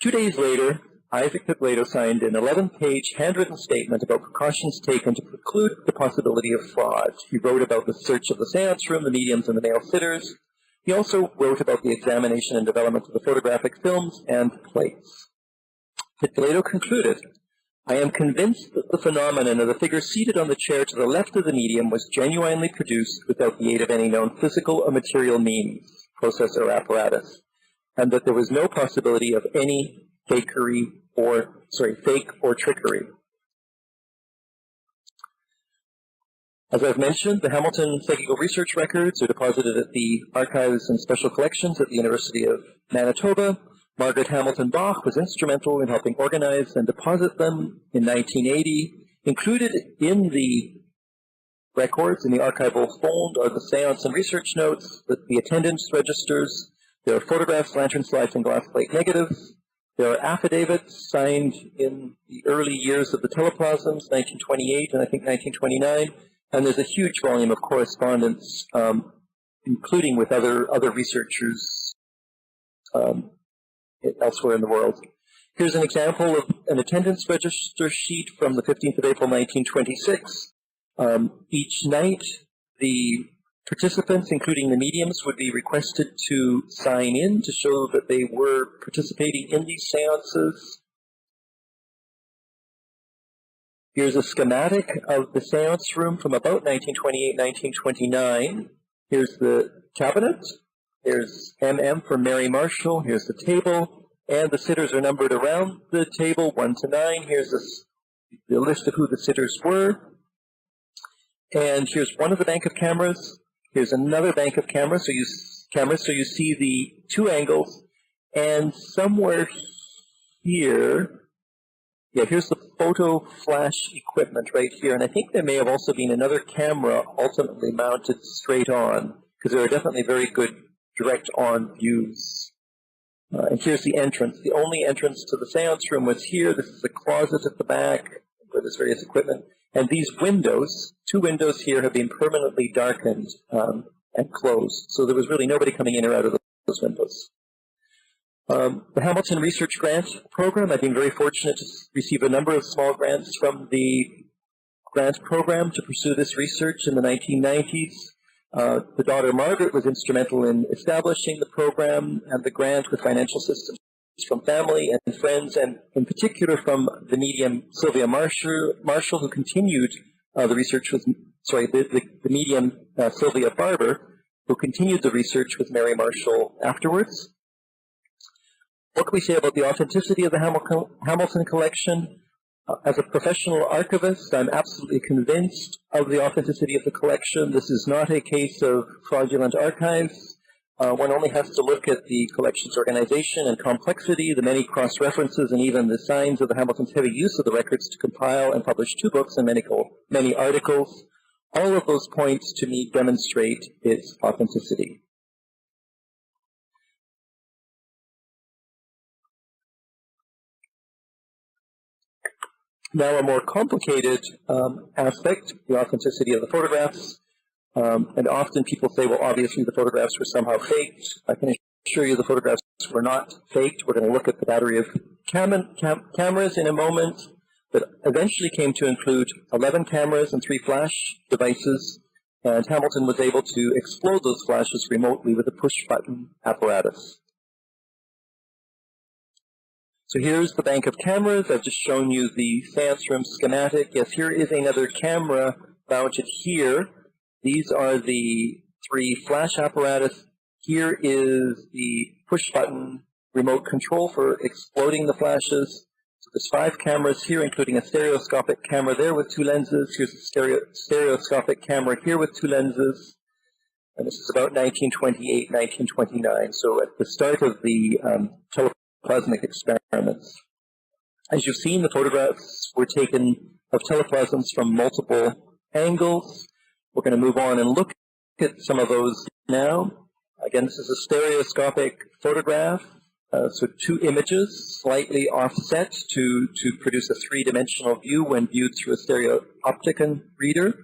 2 days later, Isaac Pitt-Blato signed an 11-page handwritten statement about precautions taken to preclude the possibility of fraud. He wrote about the search of the seance room, the mediums, and the male sitters. He also wrote about the examination and development of the photographic films and plates. Pitt-Blato concluded, "I am convinced that the phenomenon of the figure seated on the chair to the left of the medium was genuinely produced without the aid of any known physical or material means, process, or apparatus, and that there was no possibility of any fake or trickery." As I've mentioned, the Hamilton Psychical Research Records are deposited at the Archives and Special Collections at the University of Manitoba. Margaret Hamilton Bach was instrumental in helping organize and deposit them in 1980. Included in the records, in the archival fold, are the seance and research notes, the attendance registers. There are photographs, lantern slides, and glass plate negatives. There are affidavits signed in the early years of the teleplasms, 1928 and I think 1929. And there's a huge volume of correspondence, including with other researchers elsewhere in the world. Here's an example of an attendance register sheet from the 15th of April, 1926. Each night, the participants, including the mediums, would be requested to sign in to show that they were participating in these seances. Here's a schematic of the seance room from about 1928, 1929. Here's the cabinet. There's MM for Mary Marshall. Here's the table. And the sitters are numbered around the table, 1 to 9. Here's the list of who the sitters were. And here's one of the bank of cameras. Here's another bank of cameras. So you see the two angles. And somewhere here, here's the photo flash equipment right here. And I think there may have also been another camera ultimately mounted straight on, because there are definitely very good direct on views. And here's the entrance. The only entrance to the seance room was here. This is the closet at the back where there's various equipment. And these windows, 2 windows here, have been permanently darkened and closed. So there was really nobody coming in or out of those windows. The Hamilton Research Grant Program, I've been very fortunate to receive a number of small grants from the grant program to pursue this research in the 1990s. The daughter Margaret was instrumental in establishing the program and the grant with financial assistance from family and friends, and in particular from the medium Sylvia Marshall, who continued the research with, the medium Sylvia Barber, who continued the research with Mary Marshall afterwards. What can we say about the authenticity of the Hamilton collection? As a professional archivist, I'm absolutely convinced of the authenticity of the collection. This is not a case of fraudulent archives. One only has to look at the collection's organization and complexity, the many cross-references, and even the signs of the Hamilton's heavy use of the records to compile and publish 2 books and many articles. All of those points, to me, demonstrate its authenticity. Now, a more complicated aspect, the authenticity of the photographs. And often people say, well, obviously the photographs were somehow faked. I can assure you the photographs were not faked. We're going to look at the battery of cameras in a moment, but eventually came to include 11 cameras and 3 flash devices, and Hamilton was able to explode those flashes remotely with a push-button apparatus. So here's the bank of cameras. I've just shown you the seance room schematic. Yes, here is another camera mounted here. These are the 3 flash apparatus. Here is the push-button remote control for exploding the flashes. So there's 5 cameras here, including a stereoscopic camera there with 2 lenses. Here's a stereoscopic camera here with 2 lenses. And this is about 1928, 1929. So at the start of the teleplasmic experiments. As you've seen, the photographs were taken of teleplasms from multiple angles. We're going to move on and look at some of those now. Again, this is a stereoscopic photograph. So 2 images slightly offset to produce a 3-dimensional view when viewed through a stereopticon reader,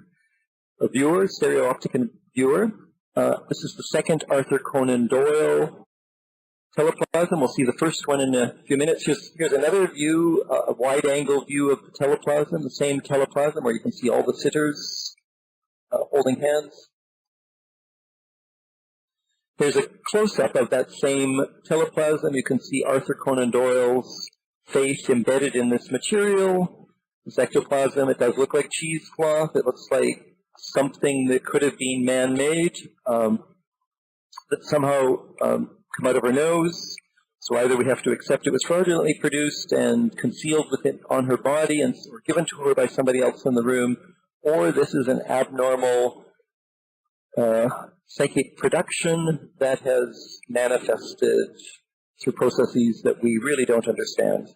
a viewer, stereopticon viewer. This is the second Arthur Conan Doyle teleplasm. We'll see the first one in a few minutes. Here's another view, a wide-angle view of the teleplasm, the same teleplasm where you can see all the sitters holding hands. Here's a close-up of that same teleplasm. You can see Arthur Conan Doyle's face embedded in this material. This ectoplasm, it does look like cheesecloth. It looks like something that could have been man-made, that somehow come out of her nose. So either we have to accept it was fraudulently produced and concealed within on her body and or given to her by somebody else in the room, or this is an abnormal psychic production that has manifested through processes that we really don't understand.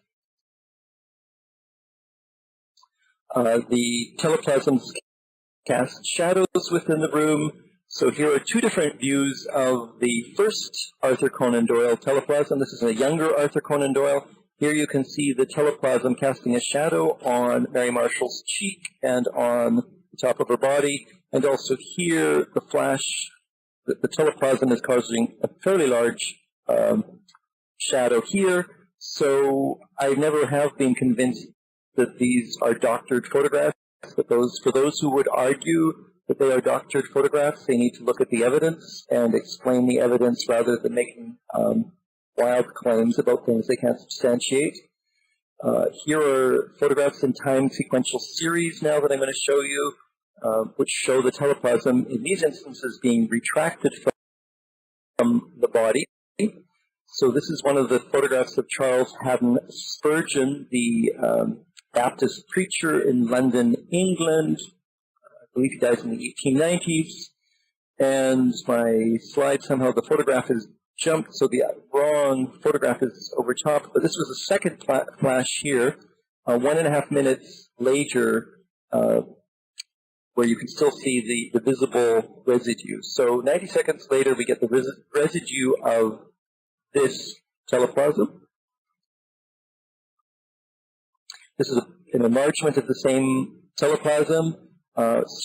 The teleplasms cast shadows within the room. So here are 2 different views of the first Arthur Conan Doyle teleplasm. This is a younger Arthur Conan Doyle. Here you can see the teleplasm casting a shadow on Mary Marshall's cheek and on the top of her body. And also here, the flash, the teleplasm is causing a fairly large shadow here. So I never have been convinced that these are doctored photographs. But for those who would argue that they are doctored photographs, they need to look at the evidence and explain the evidence rather than making wild claims about things they can't substantiate. Here are photographs in time sequential series now that I'm going to show you, which show the teleplasm in these instances being retracted from the body. So this is one of the photographs of Charles Haddon Spurgeon, the Baptist preacher in London, England. I believe he died in the 1890s. And my slide, somehow the photograph is jumped, so the wrong photograph is over top. But this was a second flash here, 1.5 minutes later, where you can still see the visible residue. So 90 seconds later, we get the residue of this teleplasm. This is an enlargement of the same teleplasm,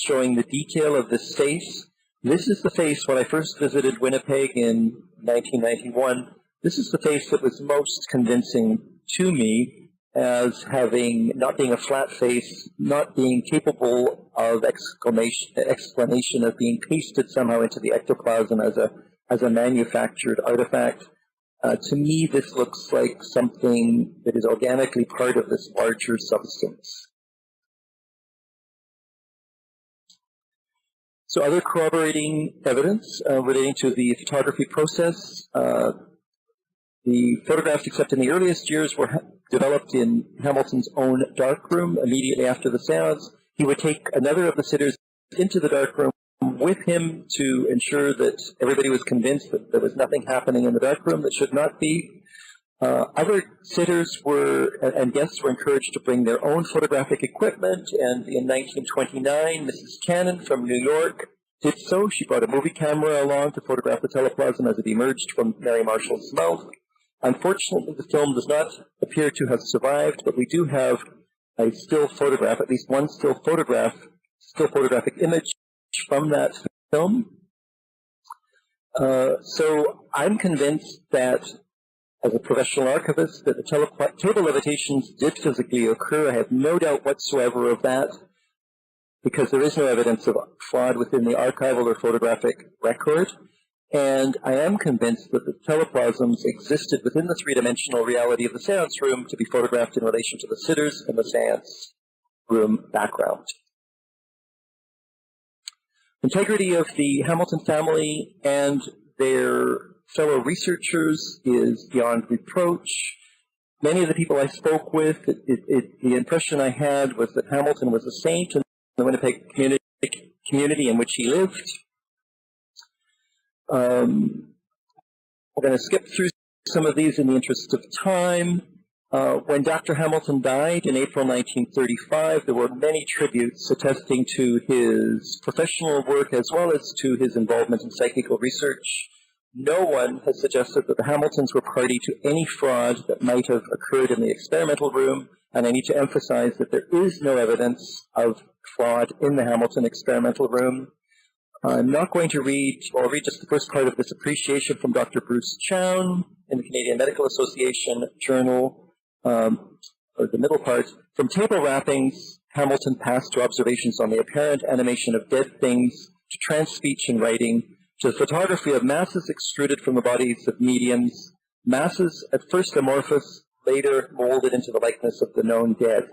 showing the detail of this face. This is the face when I first visited Winnipeg in 1991. This is the face that was most convincing to me as having, not being a flat face, not being capable of explanation of being pasted somehow into the ectoplasm as a manufactured artifact. To me, this looks like something that is organically part of this larger substance. So other corroborating evidence relating to the photography process. The photographs, except in the earliest years, were developed in Hamilton's own darkroom immediately after the seance. He would take another of the sitters into the darkroom with him to ensure that everybody was convinced that there was nothing happening in the darkroom that should not be. Other sitters and guests were encouraged to bring their own photographic equipment, and in 1929, Mrs. Cannon from New York did so. She brought a movie camera along to photograph the teleplasm as it emerged from Mary Marshall's mouth. Unfortunately, the film does not appear to have survived, but we do have a still photograph, at least one still photographic image from that film. So I'm convinced that as a professional archivist that the table levitations did physically occur. I have no doubt whatsoever of that, because there is no evidence of fraud within the archival or photographic record. And I am convinced that the teleplasms existed within the three-dimensional reality of the seance room to be photographed in relation to the sitters and the seance room background. Integrity of the Hamilton family and their fellow researchers is beyond reproach. Many of the people I spoke with, the impression I had was that Hamilton was a saint in the Winnipeg community in which he lived. We're going to skip through some of these in the interest of time. When Dr. Hamilton died in April 1935, there were many tributes attesting to his professional work as well as to his involvement in psychical research. No one has suggested that the Hamiltons were party to any fraud that might have occurred in the experimental room, and I need to emphasize that there is no evidence of fraud in the Hamilton experimental room. I'm not going to read, I'll read just the first part of this appreciation from Dr. Bruce Chown in the Canadian Medical Association Journal, or the middle part. From table wrappings, Hamilton passed to observations on the apparent animation of dead things, to trance speech and writing, to the photography of masses extruded from the bodies of mediums, masses at first amorphous, later molded into the likeness of the known dead.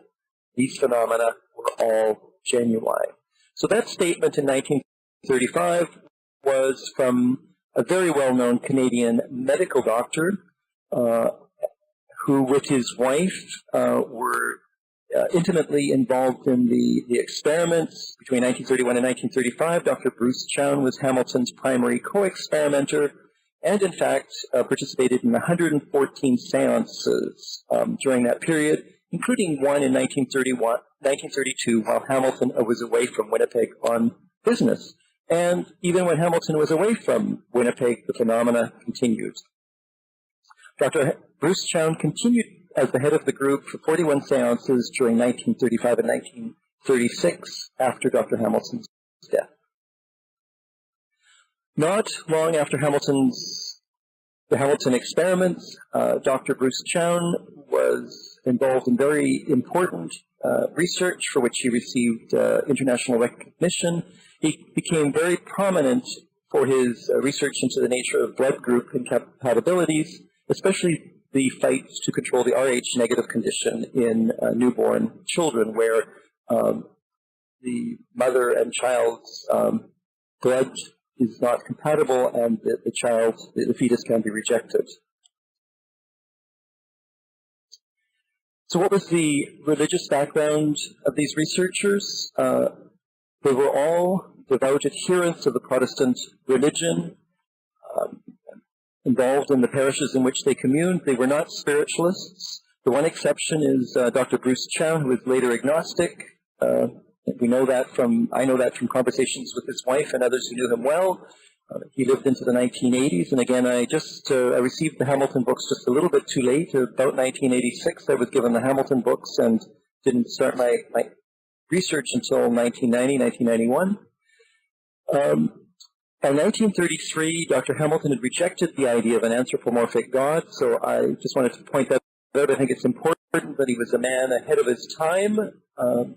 These phenomena were all genuine. So that statement in 1935 was from a very well-known Canadian medical doctor who, with his wife, were intimately involved in the experiments. Between 1931 and 1935, Dr. Bruce Chown was Hamilton's primary co-experimenter and, in fact, participated in 114 seances during that period, including one in 1932 while Hamilton was away from Winnipeg on business. And even when Hamilton was away from Winnipeg, the phenomena continued. Dr. Bruce Chown continued as the head of the group for 41 seances during 1935 and 1936 after Dr. Hamilton's death. Not long after the Hamilton experiments, Dr. Bruce Chown was involved in very important research for which he received international recognition. He became very prominent for his research into the nature of blood group incompatibilities, especially the fight to control the Rh negative condition in newborn children, where the mother and child's blood is not compatible and the fetus can be rejected. So what was the religious background of these researchers? They were all devout adherents of the Protestant religion, involved in the parishes in which they communed. They were not spiritualists. The one exception is Dr. Bruce Chown, who was later agnostic. I know that from conversations with his wife and others who knew him well. He lived into the 1980s, and again, I received the Hamilton books just a little bit too late. About 1986, I was given the Hamilton books and didn't start my research until 1990, 1991. By 1933, Dr. Hamilton had rejected the idea of an anthropomorphic God, so I just wanted to point that out. I think it's important that he was a man ahead of his time. Okay,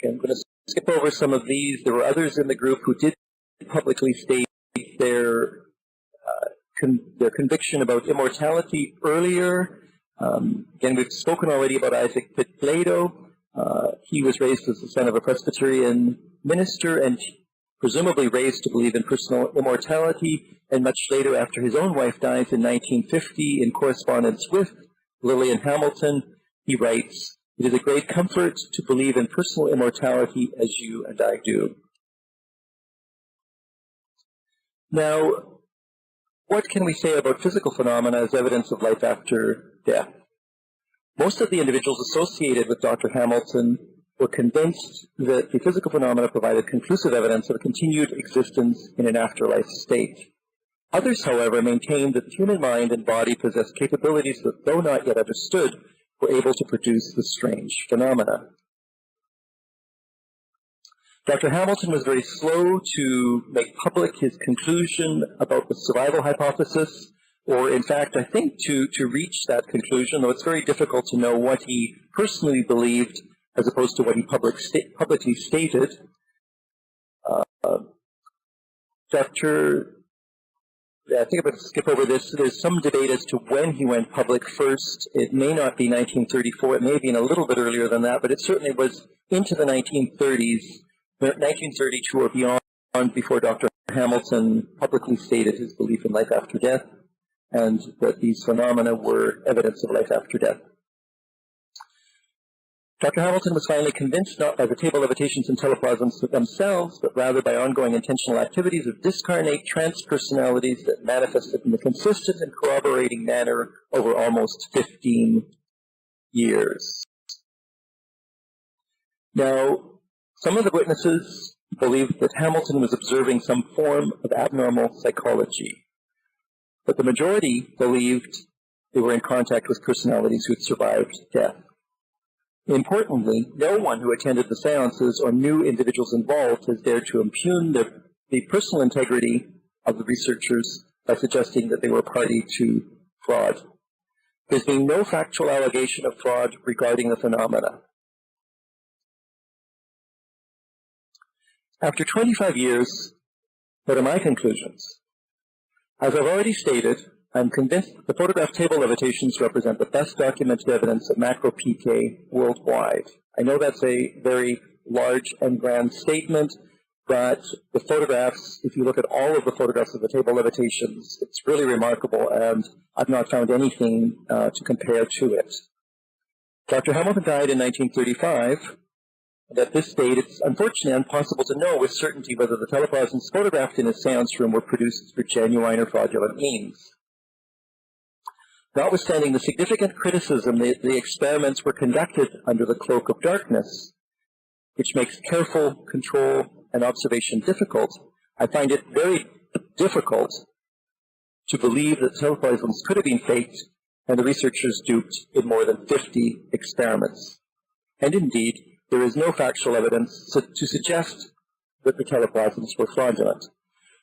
I'm going to skip over some of these. There were others in the group who did publicly state their conviction about immortality earlier. Again, we've spoken already about Isaac Pitt-Plato. He was raised as the son of a Presbyterian minister and presumably raised to believe in personal immortality, and much later, after his own wife dies in 1950, in correspondence with Lillian Hamilton, he writes, "It is a great comfort to believe in personal immortality as you and I do." Now, what can we say about physical phenomena as evidence of life after death? Most of the individuals associated with Dr. Hamilton were convinced that the physical phenomena provided conclusive evidence of a continued existence in an afterlife state. Others, however, maintained that the human mind and body possessed capabilities that, though not yet understood, were able to produce the strange phenomena. Dr. Hamilton was very slow to make public his conclusion about the survival hypothesis. or in fact, I think to reach that conclusion, though it's very difficult to know what he personally believed as opposed to what he publicly stated. I think I'm going to skip over this. There's some debate as to when he went public first. It may not be 1934. It may have been a little bit earlier than that, but it certainly was into the 1930s, 1932 or beyond, before Dr. Hamilton publicly stated his belief in life after death and that these phenomena were evidence of life after death. Dr. Hamilton was finally convinced not by the table levitations and teleplasms themselves, but rather by ongoing intentional activities of discarnate transpersonalities that manifested in a consistent and corroborating manner over almost 15 years. Now, some of the witnesses believed that Hamilton was observing some form of abnormal psychology, but the majority believed they were in contact with personalities who had survived death. Importantly, no one who attended the seances or knew individuals involved has dared to impugn the personal integrity of the researchers by suggesting that they were party to fraud. There's been no factual allegation of fraud regarding the phenomena. After 25 years, what are my conclusions? As I've already stated, I'm convinced that the photograph table levitations represent the best documented evidence of macro-PK worldwide. I know that's a very large and grand statement, but the photographs, if you look at all of the photographs of the table levitations, it's really remarkable, and I've not found anything to compare to it. Dr. Hamilton died in 1935, and at this date, it's unfortunately impossible to know with certainty whether the teleplasms photographed in his seance room were produced through genuine or fraudulent means. Notwithstanding the significant criticism that the experiments were conducted under the cloak of darkness, which makes careful control and observation difficult, I find it very difficult to believe that teleplasms could have been faked and the researchers duped in more than 50 experiments. And indeed, there is no factual evidence to suggest that the teleplasms were fraudulent.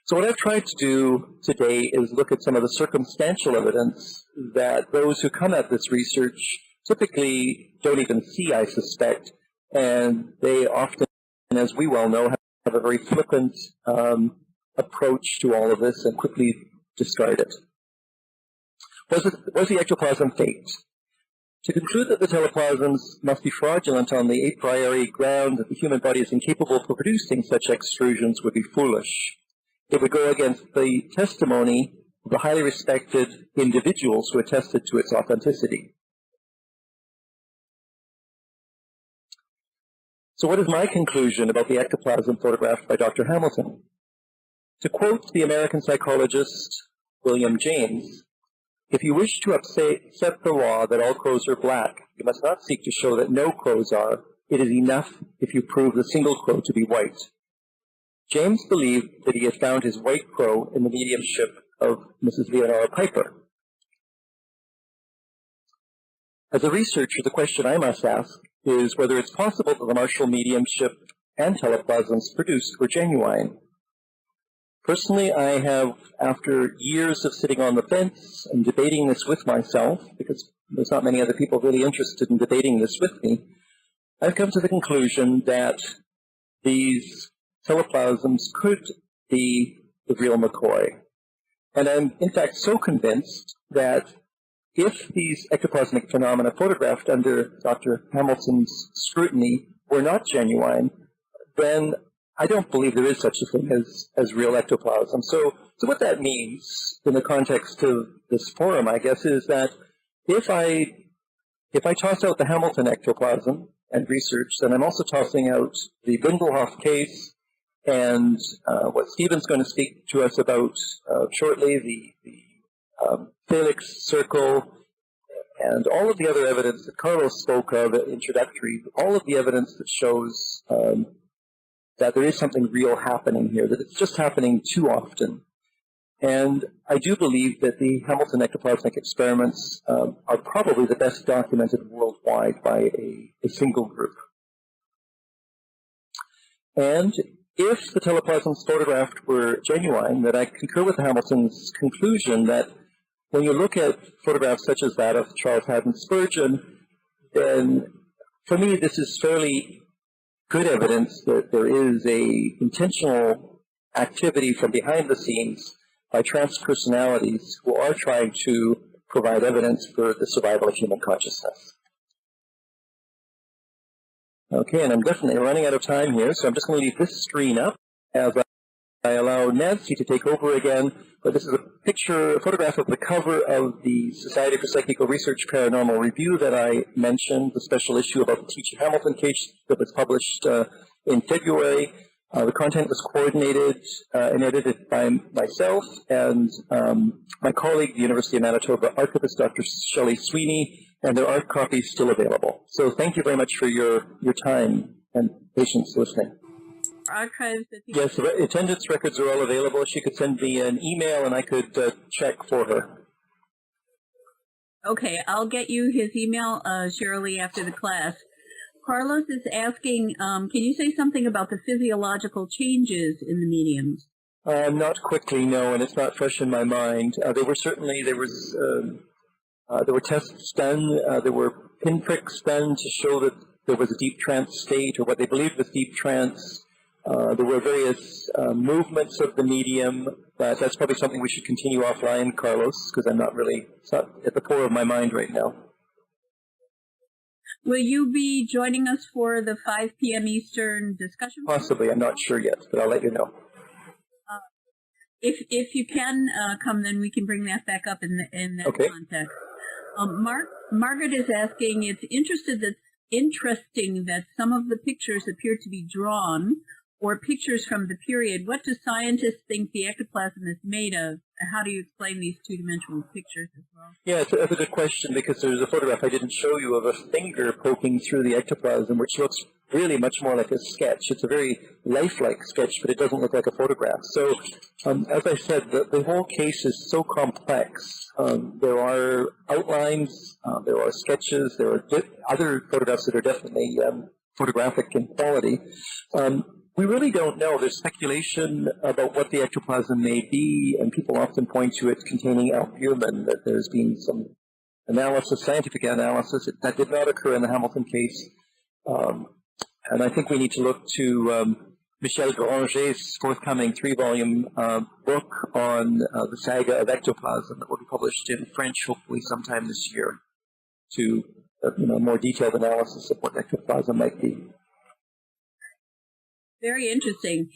So what I've tried to do today is look at some of the circumstantial evidence that those who come at this research typically don't even see, I suspect, and they often, as we well know, have a very flippant approach to all of this and quickly discard it. Was the ectoplasm faked? To conclude that the teleplasms must be fraudulent on the a priori ground that the human body is incapable of producing such extrusions would be foolish. It would go against the testimony of the highly respected individuals who attested to its authenticity. So what is my conclusion about the ectoplasm photographed by Dr. Hamilton? To quote the American psychologist William James, "If you wish to upset the law that all crows are black, you must not seek to show that no crows are. It is enough if you prove the single crow to be white." James believed that he had found his white crow in the mediumship of Mrs. Leonora Piper. As a researcher, the question I must ask is whether it's possible that the martial mediumship and teleplasms produced were genuine. Personally, I have, after years of sitting on the fence and debating this with myself, because there's not many other people really interested in debating this with me, I've come to the conclusion that these teleplasms could be the real McCoy. And I'm, in fact, so convinced that if these ectoplasmic phenomena photographed under Dr. Hamilton's scrutiny were not genuine, then I don't believe there is such a thing as real ectoplasm. So what that means in the context of this forum, I guess, is that if I toss out the Hamilton ectoplasm and research, then I'm also tossing out the Bindelhoff case and what Stephen's going to speak to us about shortly, the Felix circle, and all of the other evidence that Carlos spoke of introductory, all of the evidence that shows that there is something real happening here, that it's just happening too often. And I do believe that the Hamilton ectoplasmic experiments are probably the best documented worldwide by a single group. And if the teleplasms photographed were genuine, then I concur with Hamilton's conclusion that when you look at photographs such as that of Charles Haddon Spurgeon, then for me this is fairly good evidence that there is a intentional activity from behind the scenes by transpersonalities who are trying to provide evidence for the survival of human consciousness. Okay, and I'm definitely running out of time here, so I'm just going to leave this screen up as I allow Nancy to take over again. But this is a photograph of the cover of the Society for Psychical Research Paranormal Review that I mentioned, the special issue about the T.J. Hamilton case that was published in February. The content was coordinated and edited by myself and my colleague, the University of Manitoba archivist, Dr. Shelley Sweeney, and there are copies still available. So thank you very much for your time and patience listening. Archives. Yes, the attendance records are all available. She could send me an email and I could check for her. Okay, I'll get you his email, Shirley, after the class. Carlos is asking, can you say something about the physiological changes in the mediums? Not quickly, no, and it's not fresh in my mind. There were tests done, there were pinpricks done to show that there was a deep trance state, or what they believed was deep trance. There were various movements of the medium, but that's probably something we should continue offline, Carlos, because it's not at the core of my mind right now. Will you be joining us for the 5 p.m. Eastern discussion? Possibly, I'm not sure yet, but I'll let you know. If you can come, then we can bring that back up in that okay. context. Margaret is asking, it's interesting that some of the pictures appear to be drawn or pictures from the period. What do scientists think the ectoplasm is made of? How do you explain these two-dimensional pictures as well? Yeah, that's a good question, because there's a photograph I didn't show you of a finger poking through the ectoplasm, which looks really much more like a sketch. It's a very lifelike sketch, but it doesn't look like a photograph. So, as I said, the whole case is so complex. There are outlines, there are sketches, there are other photographs that are definitely photographic in quality. We really don't know. There's speculation about what the ectoplasm may be, and people often point to it containing albumin, that there's been some analysis, scientific analysis. That did not occur in the Hamilton case. And I think we need to look to Michel Granger's forthcoming 3-volume book on the saga of ectoplasm that will be published in French hopefully sometime this year, to more detailed analysis of what ectoplasm might be. Very interesting.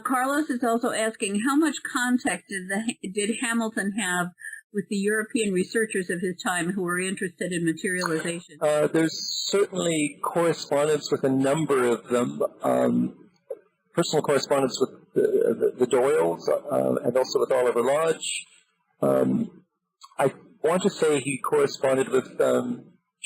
Carlos is also asking, how much contact did Hamilton have with the European researchers of his time who were interested in materialization? There's certainly correspondence with a number of them. Personal correspondence with the Doyles and also with Oliver Lodge. I want to say he corresponded with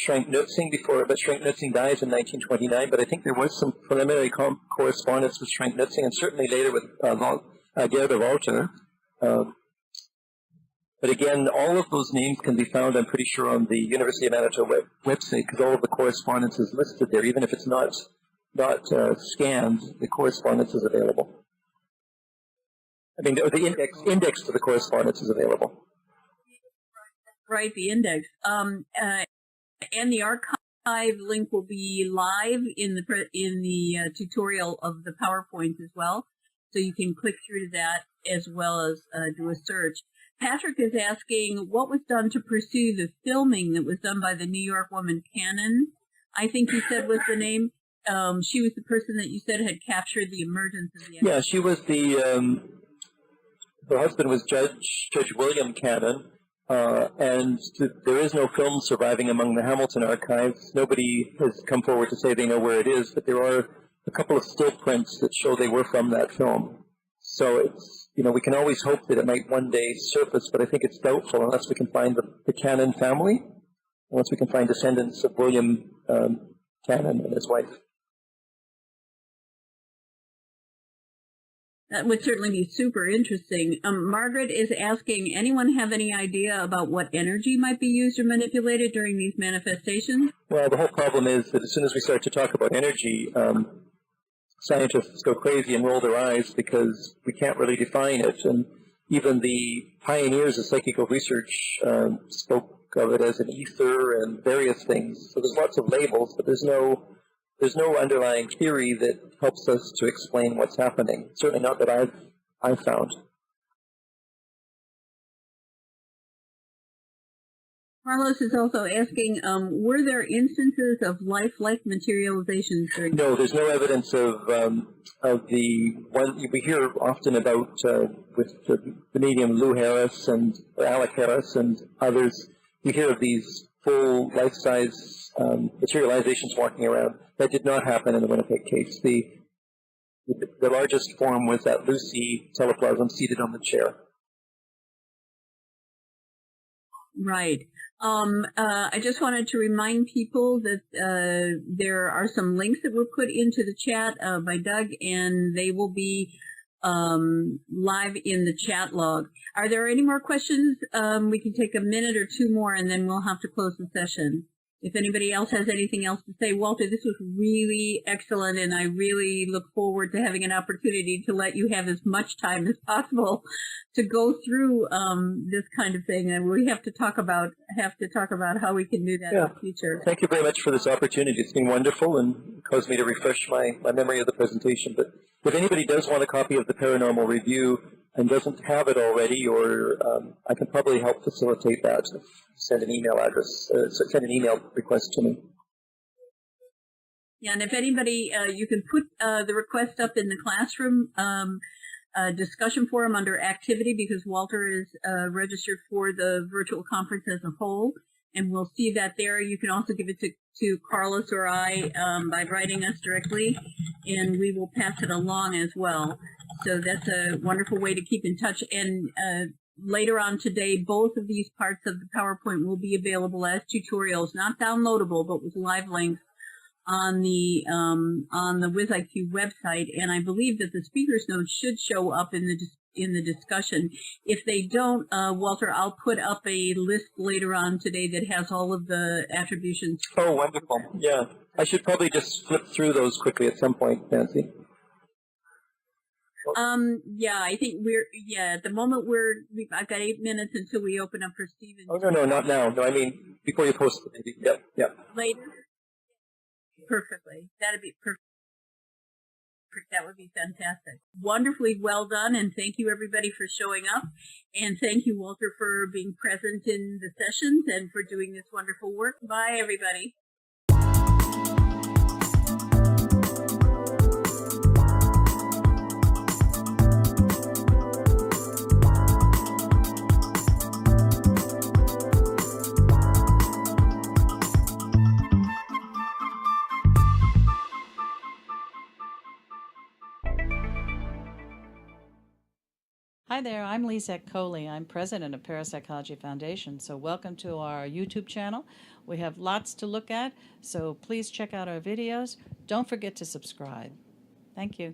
Schrenk Nutzing but Schrenk Nutzing dies in 1929, but I think there was some preliminary correspondence with Schrenk Nutzing, and certainly later with Gerda Walter. But again, all of those names can be found, I'm pretty sure, on the University of Manitoba website, because all of the correspondence is listed there. Even if it's not scanned, the correspondence is available. I mean, the index to the correspondence is available. Right, the index. And the archive link will be live in the tutorial of the PowerPoint as well, so you can click through to that as well as do a search. Patrick is asking, what was done to pursue the filming that was done by the New York woman Cannon? I think you said was the name. She was the person that you said had captured the emergence of the episode. Yeah, she was her husband was Judge William Cannon. And there is no film surviving among the Hamilton archives. Nobody has come forward to say they know where it is, but there are a couple of still prints that show they were from that film. So it's, we can always hope that it might one day surface, but I think it's doubtful unless we can find the Cannon family, unless we can find descendants of William Cannon and his wife. That would certainly be super interesting. Margaret is asking, anyone have any idea about what energy might be used or manipulated during these manifestations? Well, the whole problem is that as soon as we start to talk about energy, scientists go crazy and roll their eyes because we can't really define it. And even the pioneers of psychical research spoke of it as an ether and various things. So there's lots of labels, but there's no underlying theory that helps us to explain what's happening. Certainly not that I've found. Carlos is also asking, were there instances of lifelike materializations during? No, there's no evidence of the one we hear often about with the medium Lou Harris and Alec Harris and others. We hear of these full life-size materializations walking around. That did not happen in the Winnipeg case. The largest form was that Lucy teleplasm seated on the chair. Right. I just wanted to remind people that there are some links that were put into the chat by Doug, and they will be live in the chat log. Are there any more questions? We can take a minute or two more, and then we'll have to close the session. If anybody else has anything else to say, Walter, this was really excellent, and I really look forward to having an opportunity to let you have as much time as possible to go through this kind of thing. And we have to talk about how we can do that in the future. Thank you very much for this opportunity. It's been wonderful and caused me to refresh my memory of the presentation. But if anybody does want a copy of the Paranormal Review and doesn't have it already, or I can probably help facilitate that. Send an email address, send an email request to me. Yeah, and if anybody, you can put the request up in the classroom discussion forum under activity, because Walter is registered for the virtual conference as a whole, and we'll see that there. You can also give it to Carlos or I by writing us directly, and we will pass it along as well. So that's a wonderful way to keep in touch. And later on today, both of these parts of the PowerPoint will be available as tutorials, not downloadable, but with live links on the WizIQ website. And I believe that the speakers notes should show up in the discussion. If they don't, Walter, I'll put up a list later on today that has all of the attributions. Oh, wonderful. Yeah. I should probably just flip through those quickly at some point, Nancy. Yeah, I think at the moment I've got 8 minutes until we open up for Stephen. Oh, no, not now. No, I mean, before you post it, maybe. Yep. Later? Perfectly. That'd be perfect. That would be fantastic. Wonderfully well done, and thank you everybody for showing up. And thank you, Walter, for being present in the sessions and for doing this wonderful work. Bye, everybody. Hi there, I'm Lisette Coley. I'm president of Parapsychology Foundation, so welcome to our YouTube channel. We have lots to look at, so please check out our videos. Don't forget to subscribe. Thank you.